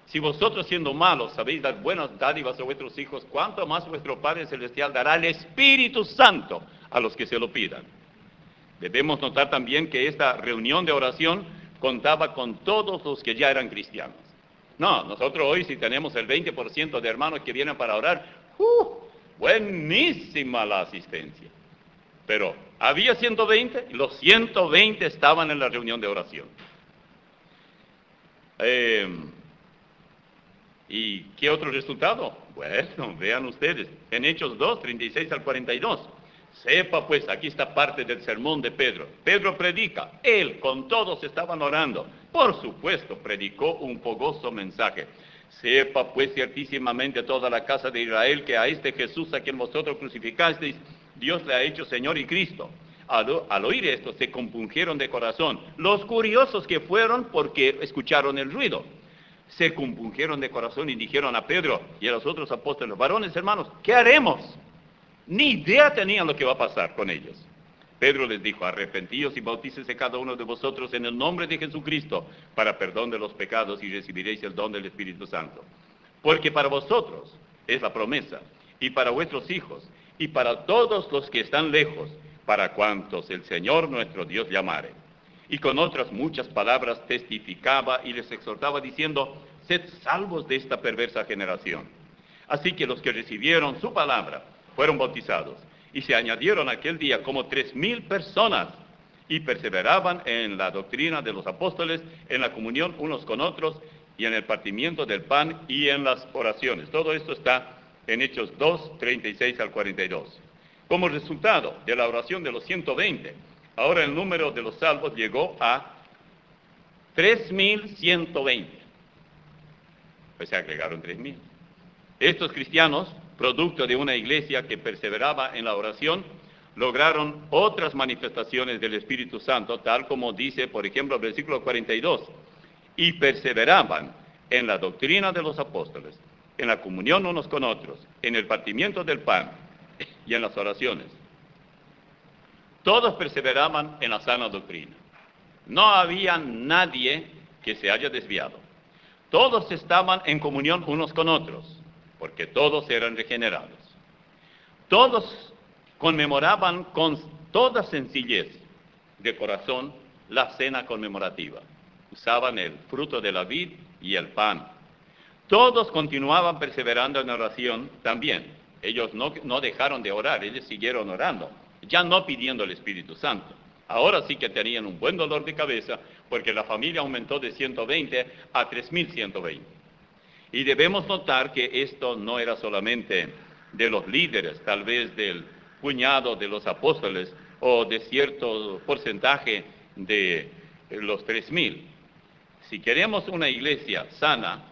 Si vosotros siendo malos sabéis dar buenas dádivas a vuestros hijos, ¿cuánto más vuestro Padre Celestial dará el Espíritu Santo a los que se lo pidan? Debemos notar también que esta reunión de oración contaba con todos los que ya eran cristianos. No, nosotros hoy si tenemos el 20% de hermanos que vienen para orar, buenísima la asistencia. Pero había 120, y los 120 estaban en la reunión de oración. ¿Y qué otro resultado? Bueno, vean ustedes, en Hechos 2, 36 al 42. Sepa pues, aquí está parte del sermón de Pedro. Pedro predica, él con todos estaban orando. Por supuesto, predicó un fogoso mensaje. Sepa pues ciertísimamente toda la casa de Israel que a este Jesús a quien vosotros crucificasteis, Dios le ha hecho Señor y Cristo. Al oír esto se compungieron de corazón. Los curiosos que fueron porque escucharon el ruido. Se compungieron de corazón y dijeron a Pedro y a los otros apóstoles, varones hermanos, ¿qué haremos? Ni idea tenían lo que va a pasar con ellos. Pedro les dijo, arrepentíos y bautícese cada uno de vosotros en el nombre de Jesucristo para perdón de los pecados y recibiréis el don del Espíritu Santo. Porque para vosotros es la promesa, y para vuestros hijos, y para todos los que están lejos, para cuantos el Señor nuestro Dios llamare. Y con otras muchas palabras testificaba y les exhortaba diciendo, sed salvos de esta perversa generación. Así que los que recibieron su palabra fueron bautizados, y se añadieron aquel día como 3,000 personas, y perseveraban en la doctrina de los apóstoles, en la comunión unos con otros, y en el partimiento del pan y en las oraciones. Todo esto está en Hechos 2, 36 al 42. Como resultado de la oración de los 120, ahora el número de los salvos llegó a 3,120. Pues se agregaron 3,000. Estos cristianos, producto de una iglesia que perseveraba en la oración, lograron otras manifestaciones del Espíritu Santo, tal como dice, por ejemplo, el versículo 42, y perseveraban en la doctrina de los apóstoles, en la comunión unos con otros, en el partimiento del pan y en las oraciones. Todos perseveraban en la sana doctrina. No había nadie que se haya desviado. Todos estaban en comunión unos con otros, porque todos eran regenerados. Todos conmemoraban con toda sencillez de corazón la cena conmemorativa. Usaban el fruto de la vid y el pan. Todos continuaban perseverando en oración también. Ellos no dejaron de orar, ellos siguieron orando, ya no pidiendo el Espíritu Santo. Ahora sí que tenían un buen dolor de cabeza, porque la familia aumentó de 120 a 3,120. Y debemos notar que esto no era solamente de los líderes, tal vez del puñado de los apóstoles o de cierto porcentaje de los 3,000. Si queremos una iglesia sana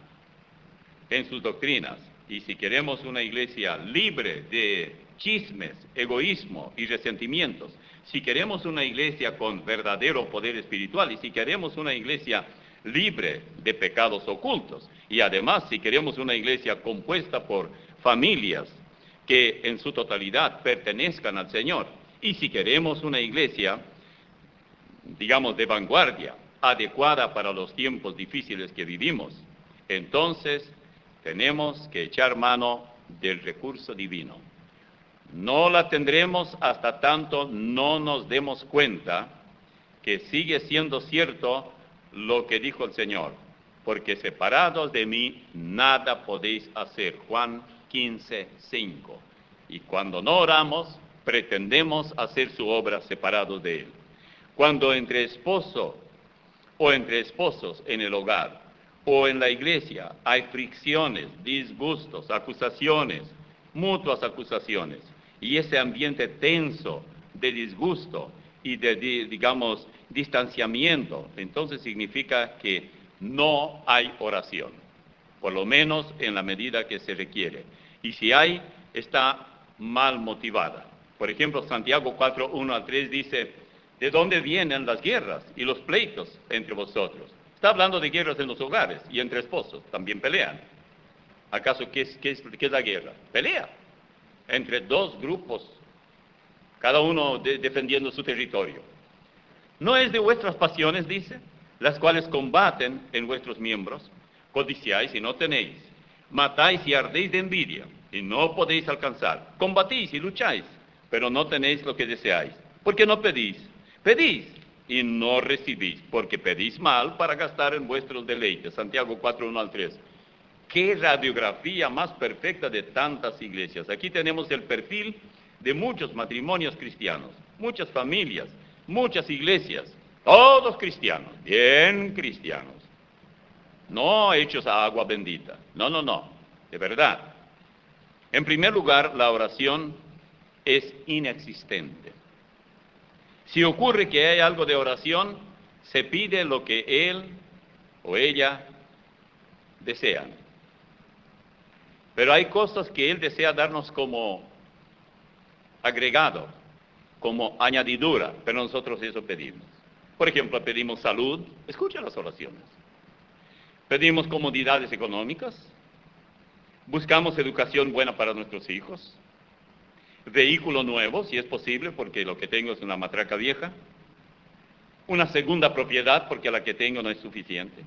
en sus doctrinas y si queremos una iglesia libre de chismes, egoísmo y resentimientos, si queremos una iglesia con verdadero poder espiritual y si queremos una iglesia libre de pecados ocultos, y además si queremos una iglesia compuesta por familias que en su totalidad pertenezcan al Señor, y si queremos una iglesia, digamos, de vanguardia, adecuada para los tiempos difíciles que vivimos, entonces tenemos que echar mano del recurso divino. No la tendremos hasta tanto no nos demos cuenta que sigue siendo cierto lo que dijo el Señor, porque separados de mí nada podéis hacer. Juan 15:5. Y cuando no oramos, pretendemos hacer su obra separados de Él. Cuando entre esposo o entre esposos en el hogar o en la iglesia hay fricciones, disgustos, acusaciones, mutuas acusaciones, y ese ambiente tenso de disgusto y de digamos, distanciamiento, entonces significa que no hay oración, por lo menos en la medida que se requiere. Y si hay, está mal motivada. Por ejemplo, Santiago 4, 1 al 3 dice, ¿de dónde vienen las guerras y los pleitos entre vosotros? Está hablando de guerras en los hogares y entre esposos, también pelean. ¿Acaso qué es la guerra? Pelea entre dos grupos, cada uno defendiendo su territorio. ¿No es de vuestras pasiones, dice, las cuales combaten en vuestros miembros? Codiciáis y no tenéis, matáis y ardéis de envidia, y no podéis alcanzar. Combatís y lucháis, pero no tenéis lo que deseáis. ¿Por qué no pedís? Pedís y no recibís, porque pedís mal para gastar en vuestros deleites. Santiago 4, 1 al 3. ¡Qué radiografía más perfecta de tantas iglesias! Aquí tenemos el perfil de muchos matrimonios cristianos, muchas familias, muchas iglesias, todos cristianos, bien cristianos, no hechos a agua bendita, no, de verdad. En primer lugar, la oración es inexistente. Si ocurre que hay algo de oración, se pide lo que él o ella desean. Pero hay cosas que él desea darnos como agregado, como añadidura, pero nosotros eso pedimos. Por ejemplo, pedimos salud, escucha las oraciones. Pedimos comodidades económicas, buscamos educación buena para nuestros hijos, vehículo nuevo, si es posible, porque lo que tengo es una matraca vieja, una segunda propiedad, porque la que tengo no es suficiente,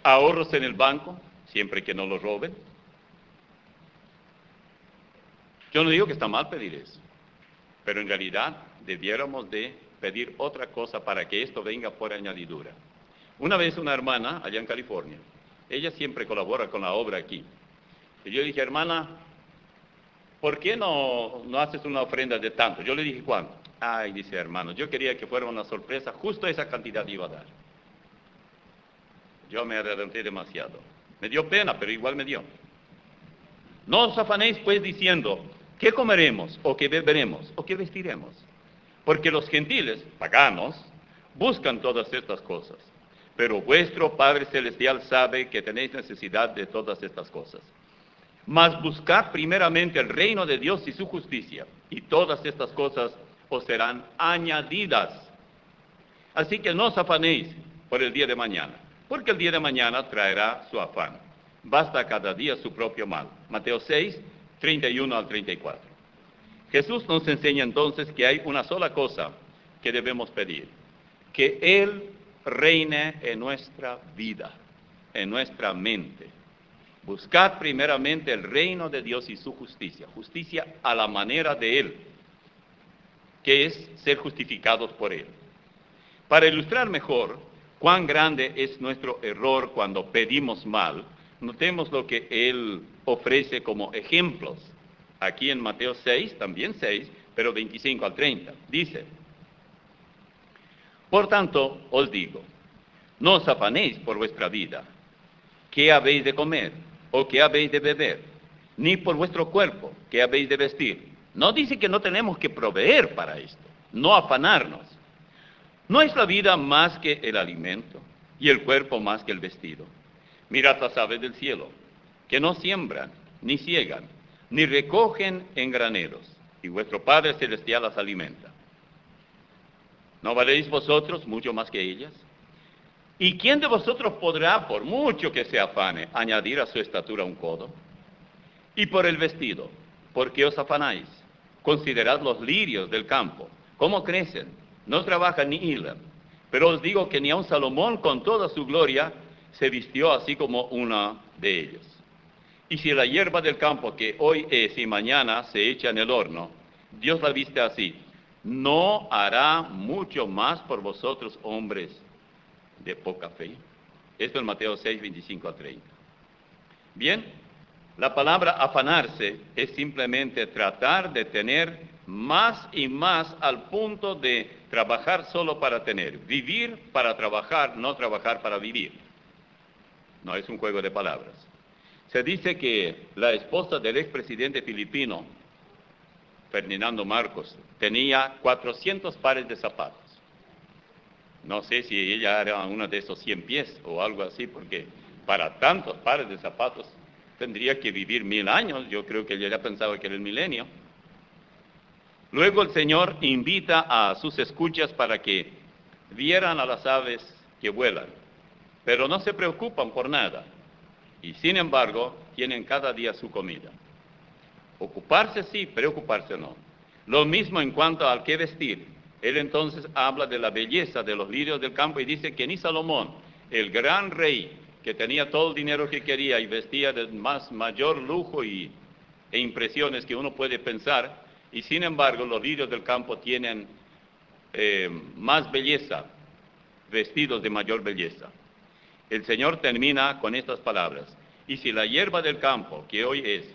ahorros en el banco, siempre que no lo roben. Yo no digo que está mal pedir eso, pero en realidad debiéramos de pedir otra cosa para que esto venga por añadidura. Una vez una hermana allá en California, ella siempre colabora con la obra aquí, y yo dije, hermana, ¿por qué no haces una ofrenda de tanto? Yo le dije, ¿cuánto? Ay, dice, hermano, yo quería que fuera una sorpresa, justo esa cantidad iba a dar. Yo me adelanté demasiado. Me dio pena, pero igual me dio. No os afanéis pues diciendo, ¿qué comeremos, o qué beberemos, o qué vestiremos? Porque los gentiles, paganos, buscan todas estas cosas. Pero vuestro Padre Celestial sabe que tenéis necesidad de todas estas cosas. Mas buscad primeramente el reino de Dios y su justicia, y todas estas cosas os serán añadidas. Así que no os afanéis por el día de mañana, porque el día de mañana traerá su afán. Basta cada día su propio mal. Mateo 6, 31 al 34. Jesús nos enseña entonces que hay una sola cosa que debemos pedir, que Él reine en nuestra vida, en nuestra mente. Buscad primeramente el reino de Dios y su justicia, justicia a la manera de Él, que es ser justificados por Él. Para ilustrar mejor cuán grande es nuestro error cuando pedimos mal, notemos lo que Él ofrece como ejemplos. Aquí en Mateo 6, también 6, pero 25 al 30, dice, por tanto os digo, no os afanéis por vuestra vida, ¿qué habéis de comer o qué habéis de beber? Ni por vuestro cuerpo, ¿qué habéis de vestir? No dice que no tenemos que proveer para esto, no afanarnos. ¿No es la vida más que el alimento y el cuerpo más que el vestido? Mirad las aves del cielo, que no siembran, ni ciegan, ni recogen en graneros, y vuestro Padre Celestial las alimenta. ¿No valéis vosotros mucho más que ellas? ¿Y quién de vosotros podrá, por mucho que se afane, añadir a su estatura un codo? Y por el vestido, ¿por qué os afanáis? Considerad los lirios del campo, cómo crecen, no trabajan ni hilan. Pero os digo que ni aun Salomón con toda su gloria se vistió así como una de ellos. Y si la hierba del campo que hoy es y mañana se echa en el horno, Dios la viste así, ¿no hará mucho más por vosotros, hombres de poca fe? Esto en Mateo 6, 25 a 30. Bien, la palabra afanarse es simplemente tratar de tener más y más al punto de trabajar solo para tener, vivir para trabajar, no trabajar para vivir. No es un juego de palabras. Se dice que la esposa del expresidente filipino, Ferdinando Marcos, tenía 400 pares de zapatos. No sé si ella era una de esos 100 pies o algo así, porque para tantos pares de zapatos tendría que vivir 1000 años. Yo creo que ella ya pensaba que era el milenio. Luego el Señor invita a sus escuchas para que vieran a las aves que vuelan, pero no se preocupan por nada. Y sin embargo, tienen cada día su comida. Ocuparse sí, preocuparse no. Lo mismo en cuanto al que vestir. Él entonces habla de la belleza de los lirios del campo y dice que ni Salomón, el gran rey, que tenía todo el dinero que quería y vestía de mayor lujo e impresiones que uno puede pensar, y sin embargo los lirios del campo tienen más belleza, vestidos de mayor belleza. El Señor termina con estas palabras, y si la hierba del campo, que hoy es,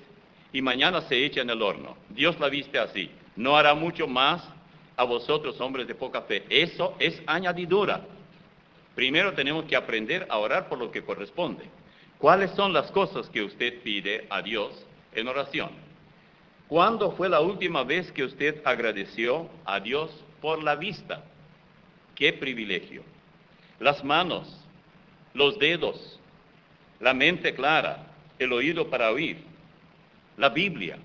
y mañana se echa en el horno, Dios la viste así, ¿no hará mucho más a vosotros, hombres de poca fe? Eso es añadidura. Primero tenemos que aprender a orar por lo que corresponde. ¿Cuáles son las cosas que usted pide a Dios en oración? ¿Cuándo fue la última vez que usted agradeció a Dios por la vista? ¡Qué privilegio! Las manos, los dedos, la mente clara, el oído para oír, la Biblia,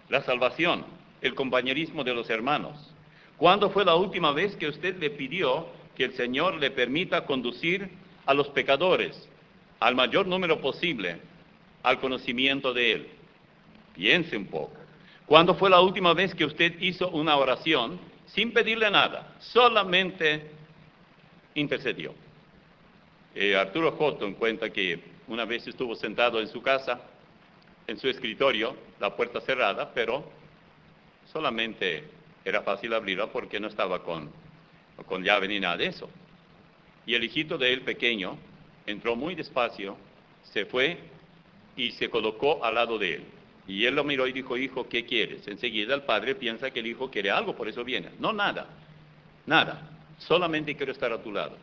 la salvación, el compañerismo de los hermanos. ¿Cuándo fue la última vez que usted le pidió que el Señor le permita conducir a los pecadores, al mayor número posible, al conocimiento de Él? Piense un poco. ¿Cuándo fue la última vez que usted hizo una oración sin pedirle nada? Solamente intercedió. Arturo Houghton cuenta que una vez estuvo sentado en su casa, en su escritorio, la puerta cerrada, pero solamente era fácil abrirla porque no estaba con llave ni nada de eso. Y el hijito de él pequeño entró muy despacio, se fue y se colocó al lado de él. Y él lo miró y dijo: hijo, ¿qué quieres? Enseguida el padre piensa que el hijo quiere algo, por eso viene. No, nada, solamente quiero estar a tu lado.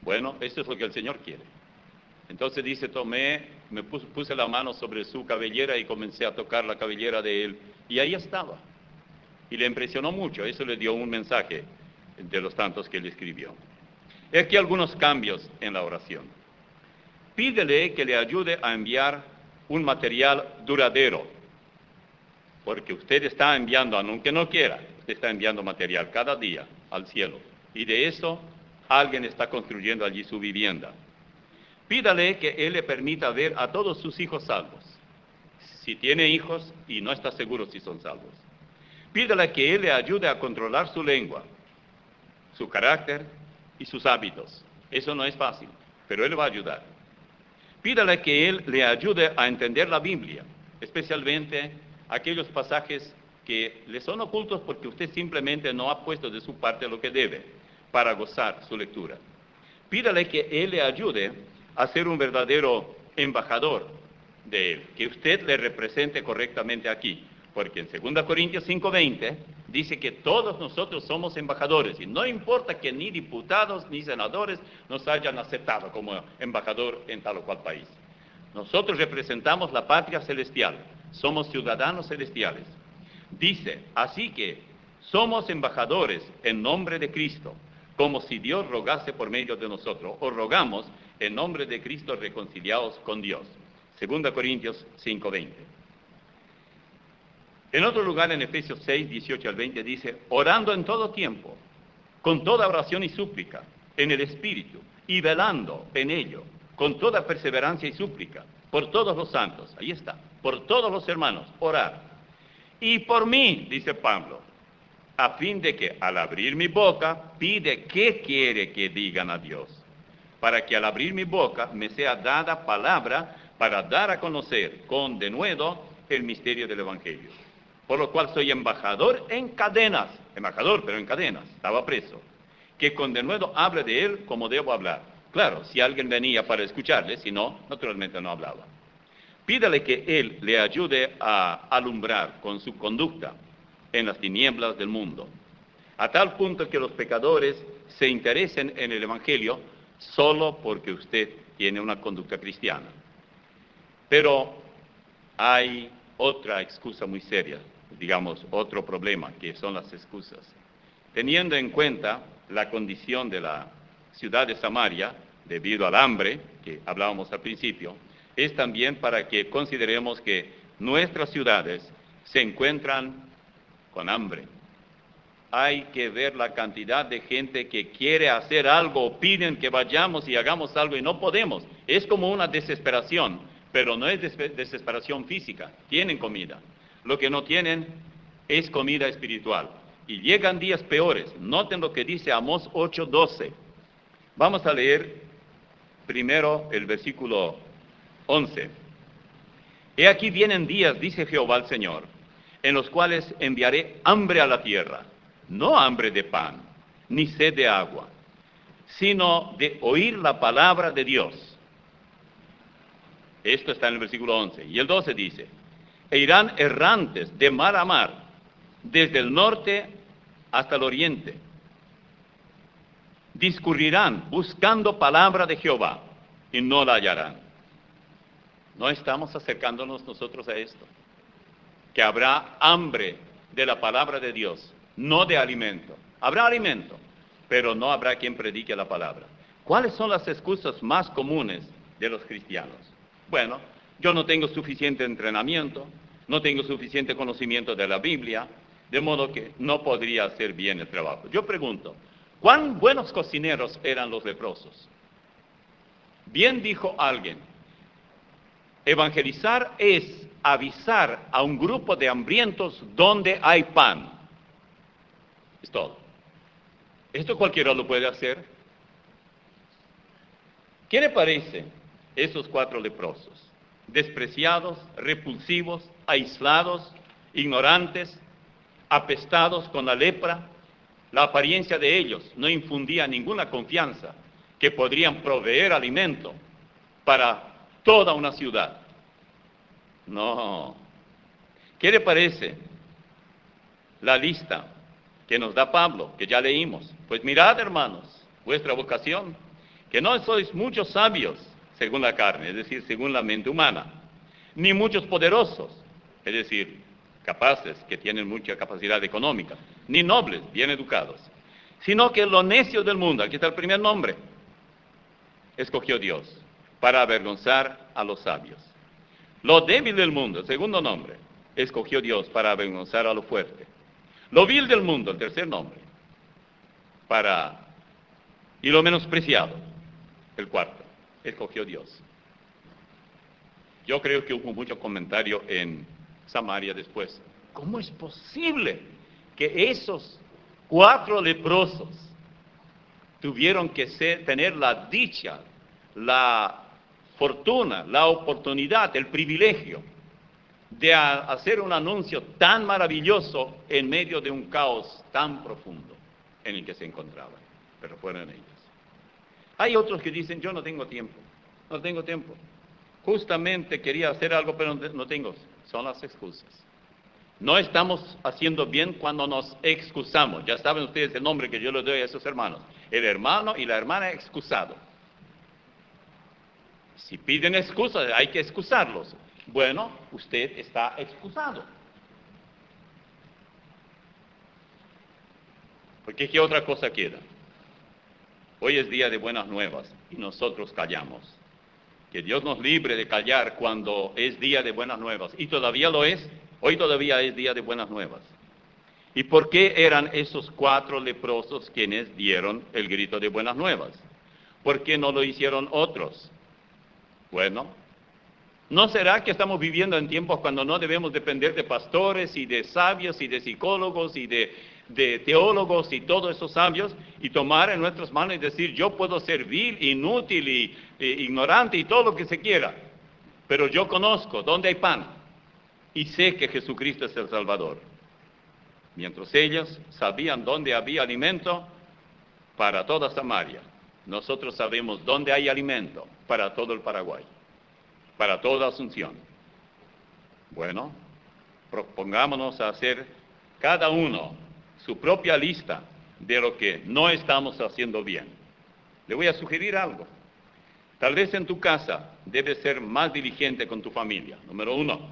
Bueno, esto es lo que el Señor quiere. Entonces dice, puse la mano sobre su cabellera y comencé a tocar la cabellera de él, y ahí estaba. Y le impresionó mucho, eso le dio un mensaje de los tantos que él escribió. He aquí algunos cambios en la oración. Pídele que le ayude a enviar un material duradero, porque usted está enviando, aunque no quiera, usted está enviando material cada día al cielo, y de eso alguien está construyendo allí su vivienda. Pídale que Él le permita ver a todos sus hijos salvos, si tiene hijos y no está seguro si son salvos. Pídale que Él le ayude a controlar su lengua, su carácter y sus hábitos. Eso no es fácil, pero Él le va a ayudar. Pídale que Él le ayude a entender la Biblia, especialmente aquellos pasajes que le son ocultos porque usted simplemente no ha puesto de su parte lo que debe para gozar su lectura. Pídale que Él le ayude a ser un verdadero embajador de Él, que usted le represente correctamente aquí, porque en 2 Corintios 5:20 dice que todos nosotros somos embajadores, y no importa que ni diputados ni senadores nos hayan aceptado como embajador en tal o cual país. Nosotros representamos la patria celestial, somos ciudadanos celestiales. Dice, así que somos embajadores en nombre de Cristo, como si Dios rogase por medio de nosotros, o rogamos en nombre de Cristo reconciliados con Dios. 2 Corintios 5:20. En otro lugar, en Efesios 6, 18 al 20, dice, orando en todo tiempo, con toda oración y súplica, en el Espíritu, y velando en ello, con toda perseverancia y súplica, por todos los santos, ahí está, por todos los hermanos, orar. Y por mí, dice Pablo, a fin de que al abrir mi boca, pide qué quiere que digan a Dios, para que al abrir mi boca me sea dada palabra para dar a conocer con denuedo el misterio del Evangelio. Por lo cual soy embajador en cadenas, embajador pero en cadenas, estaba preso, que con denuedo hable de él como debo hablar. Claro, si alguien venía para escucharle, si no, naturalmente no hablaba. Pídale que él le ayude a alumbrar con su conducta en las tinieblas del mundo, a tal punto que los pecadores se interesen en el Evangelio solo porque usted tiene una conducta cristiana. Pero hay otra excusa muy seria, digamos, otro problema, que son las excusas. Teniendo en cuenta la condición de la ciudad de Samaria, debido al hambre, que hablábamos al principio, es también para que consideremos que nuestras ciudades se encuentran con hambre. Hay que ver la cantidad de gente que quiere hacer algo, piden que vayamos y hagamos algo y no podemos. Es como una desesperación, pero no es desesperación física, tienen comida. Lo que no tienen es comida espiritual. Y llegan días peores. Noten lo que dice Amós 8:12. Vamos a leer primero el versículo 11. He aquí vienen días, dice Jehová el Señor, en los cuales enviaré hambre a la tierra, no hambre de pan, ni sed de agua, sino de oír la palabra de Dios. Esto está en el versículo 11. Y el 12 dice, e irán errantes de mar a mar, desde el norte hasta el oriente. Discurrirán buscando palabra de Jehová y no la hallarán. ¿No estamos acercándonos nosotros a esto? Que habrá hambre de la palabra de Dios, no de alimento. Habrá alimento, pero no habrá quien predique la palabra. ¿Cuáles son las excusas más comunes de los cristianos? Bueno, yo no tengo suficiente entrenamiento, no tengo suficiente conocimiento de la Biblia, de modo que no podría hacer bien el trabajo. Yo pregunto, ¿cuán buenos cocineros eran los leprosos? Bien dijo alguien, evangelizar es avisar a un grupo de hambrientos donde hay pan. Es todo. Esto cualquiera lo puede hacer. ¿Qué le parece esos 4 leprosos? Despreciados, repulsivos, aislados, ignorantes, apestados con la lepra. La apariencia de ellos no infundía ninguna confianza que podrían proveer alimento para toda una ciudad. No. ¿Qué le parece la lista que nos da Pablo, que ya leímos? Pues mirad, hermanos, vuestra vocación, que no sois muchos sabios según la carne, es decir, según la mente humana, ni muchos poderosos, es decir, capaces, que tienen mucha capacidad económica, ni nobles, bien educados, sino que lo necio del mundo, aquí está el primer nombre, escogió Dios para avergonzar a los sabios. Lo débil del mundo, el segundo nombre, escogió Dios para avergonzar a lo fuerte. Lo vil del mundo, el tercer nombre, y lo menospreciado, el cuarto, escogió Dios. Yo creo que hubo mucho comentario en Samaria después. ¿Cómo es posible que esos 4 leprosos tuvieron que tener la dicha, la fortuna, la oportunidad, el privilegio de hacer un anuncio tan maravilloso en medio de un caos tan profundo en el que se encontraban? Pero fueron ellos. Hay otros que dicen, yo no tengo tiempo. Justamente quería hacer algo, pero no tengo. Son las excusas. No estamos haciendo bien cuando nos excusamos. Ya saben ustedes el nombre que yo les doy a esos hermanos. El hermano y la hermana excusado. Si piden excusas, hay que excusarlos. Bueno, usted está excusado. Porque ¿qué otra cosa queda? Hoy es día de buenas nuevas y nosotros callamos. Que Dios nos libre de callar cuando es día de buenas nuevas. Y todavía lo es. Hoy todavía es día de buenas nuevas. ¿Y por qué eran esos 4 leprosos quienes dieron el grito de buenas nuevas? ¿Por qué no lo hicieron otros? Bueno, ¿no será que estamos viviendo en tiempos cuando no debemos depender de pastores y de sabios y de psicólogos y de teólogos y todos esos sabios y tomar en nuestras manos y decir, yo puedo ser vil, inútil y ignorante y todo lo que se quiera, pero yo conozco dónde hay pan y sé que Jesucristo es el Salvador? Mientras ellos sabían dónde había alimento para toda Samaria, nosotros sabemos dónde hay alimento para todo el Paraguay, para toda Asunción. Bueno, propongámonos a hacer cada uno su propia lista de lo que no estamos haciendo bien. Le voy a sugerir algo. Tal vez en tu casa debes ser más diligente con tu familia. Número 1,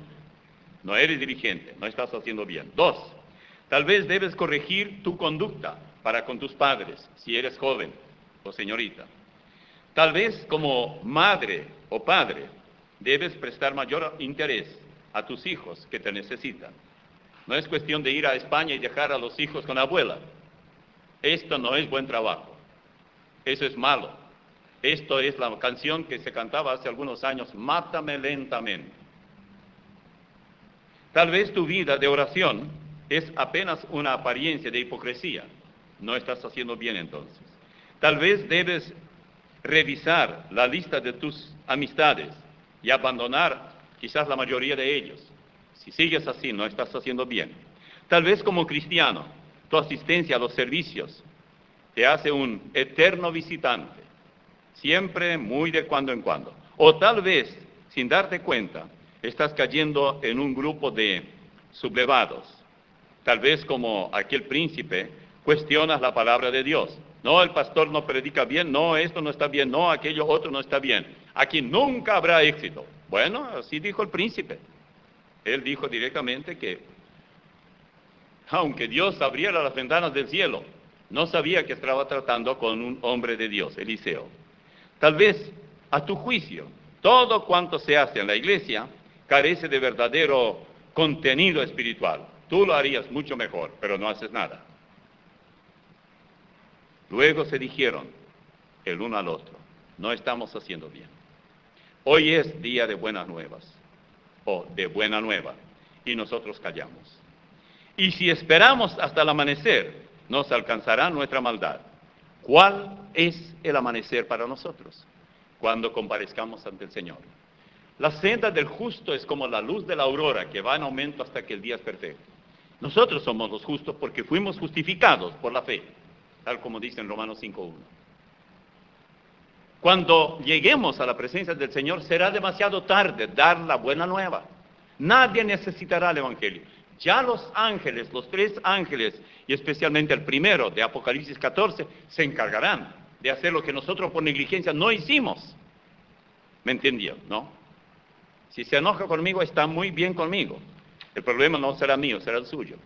no eres diligente, no estás haciendo bien. 2, tal vez debes corregir tu conducta para con tus padres, si eres joven o señorita. Tal vez como madre o padre debes prestar mayor interés a tus hijos que te necesitan. No es cuestión de ir a España y dejar a los hijos con la abuela. Esto no es buen trabajo. Eso es malo. Esto es la canción que se cantaba hace algunos años, mátame lentamente. Tal vez tu vida de oración es apenas una apariencia de hipocresía. No estás haciendo bien entonces. Tal vez debes revisar la lista de tus amistades y abandonar quizás la mayoría de ellos. Si sigues así, no estás haciendo bien. Tal vez como cristiano, tu asistencia a los servicios te hace un eterno visitante, siempre muy de cuando en cuando. O tal vez, sin darte cuenta, estás cayendo en un grupo de sublevados. Tal vez como aquel príncipe, cuestionas la palabra de Dios. No, el pastor no predica bien, no, esto no está bien, no, aquello otro no está bien. Aquí nunca habrá éxito. Bueno, así dijo el príncipe. Él dijo directamente que, aunque Dios abriera las ventanas del cielo, no sabía que estaba tratando con un hombre de Dios, Eliseo. Tal vez, a tu juicio, todo cuanto se hace en la iglesia carece de verdadero contenido espiritual. Tú lo harías mucho mejor, pero no haces nada. Luego se dijeron el uno al otro, no estamos haciendo bien. Hoy es día de buenas nuevas. o de buena nueva, y nosotros callamos. Y si esperamos hasta el amanecer, nos alcanzará nuestra maldad. ¿Cuál es el amanecer para nosotros? Cuando comparezcamos ante el Señor. La senda del justo es como la luz de la aurora, que va en aumento hasta que el día es perfecto. Nosotros somos los justos porque fuimos justificados por la fe, tal como dice en Romanos 5:1. Cuando lleguemos a la presencia del Señor, será demasiado tarde dar la buena nueva. Nadie necesitará el Evangelio. Ya los ángeles, los 3 ángeles, y especialmente el primero de Apocalipsis 14, se encargarán de hacer lo que nosotros por negligencia no hicimos. ¿Me entendió? ¿No? Si se enoja conmigo, está muy bien conmigo. El problema no será mío, será el suyo.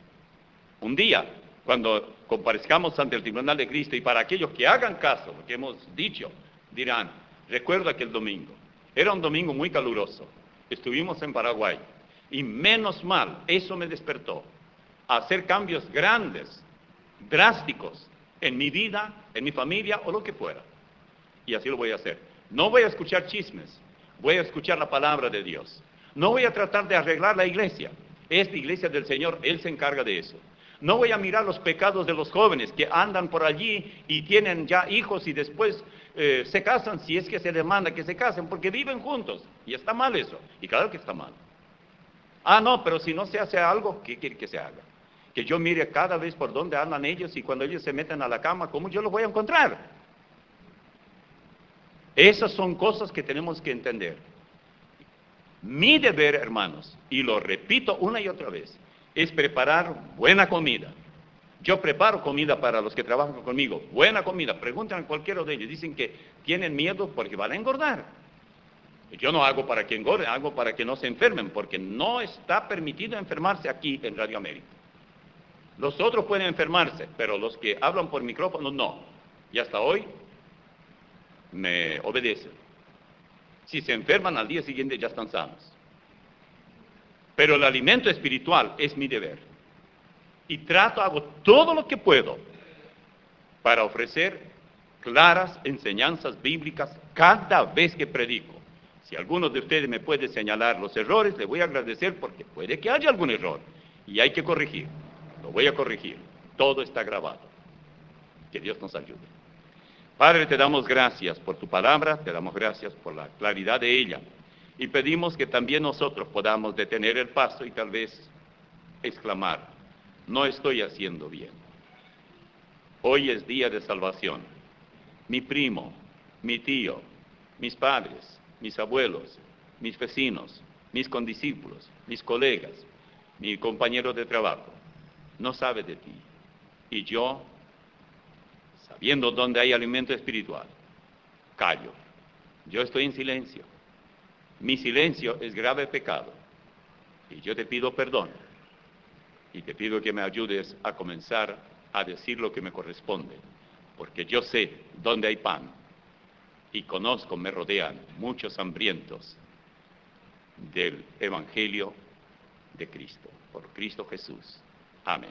Un día, cuando comparezcamos ante el tribunal de Cristo, y para aquellos que hagan caso, lo que hemos dicho, dirán, recuerdo aquel domingo. Era un domingo muy caluroso. Estuvimos en Paraguay. Y menos mal, eso me despertó a hacer cambios grandes, drásticos, en mi vida, en mi familia o lo que fuera. Y así lo voy a hacer. No voy a escuchar chismes, voy a escuchar la palabra de Dios. No voy a tratar de arreglar la iglesia. Esta iglesia del Señor, Él se encarga de eso. No voy a mirar los pecados de los jóvenes que andan por allí y tienen ya hijos y después se casan, si es que se les manda que se casen, porque viven juntos. Y está mal eso. Y claro que está mal. Ah, no, pero si no se hace algo, ¿qué quiere que se haga? Que yo mire cada vez por dónde andan ellos y cuando ellos se meten a la cama, ¿cómo yo los voy a encontrar? Esas son cosas que tenemos que entender. Mi deber, hermanos, y lo repito una y otra vez, es preparar buena comida. Yo preparo comida para los que trabajan conmigo, buena comida. Preguntan a cualquiera de ellos, dicen que tienen miedo porque van a engordar. Yo no hago para que engorden, hago para que no se enfermen, porque no está permitido enfermarse aquí en Radio América. Los otros pueden enfermarse, pero los que hablan por micrófono no. Y hasta hoy me obedecen. Si se enferman al día siguiente ya están sanos. Pero el alimento espiritual es mi deber. Y hago todo lo que puedo para ofrecer claras enseñanzas bíblicas cada vez que predico. Si alguno de ustedes me puede señalar los errores, le voy a agradecer porque puede que haya algún error y hay que corregir. Lo voy a corregir. Todo está grabado. Que Dios nos ayude. Padre, te damos gracias por tu palabra, te damos gracias por la claridad de ella y pedimos que también nosotros podamos detener el paso y tal vez exclamar, no estoy haciendo bien. Hoy es día de salvación. Mi primo, mi tío, mis padres, mis abuelos, mis vecinos, mis condiscípulos, mis colegas, mi compañero de trabajo, no sabe de ti. Y yo, sabiendo dónde hay alimento espiritual, callo. Yo estoy en silencio. Mi silencio es grave pecado. Y yo te pido perdón. Y te pido que me ayudes a comenzar a decir lo que me corresponde. Porque yo sé dónde hay pan. Y conozco, me rodean muchos hambrientos del Evangelio de Cristo. Por Cristo Jesús. Amén.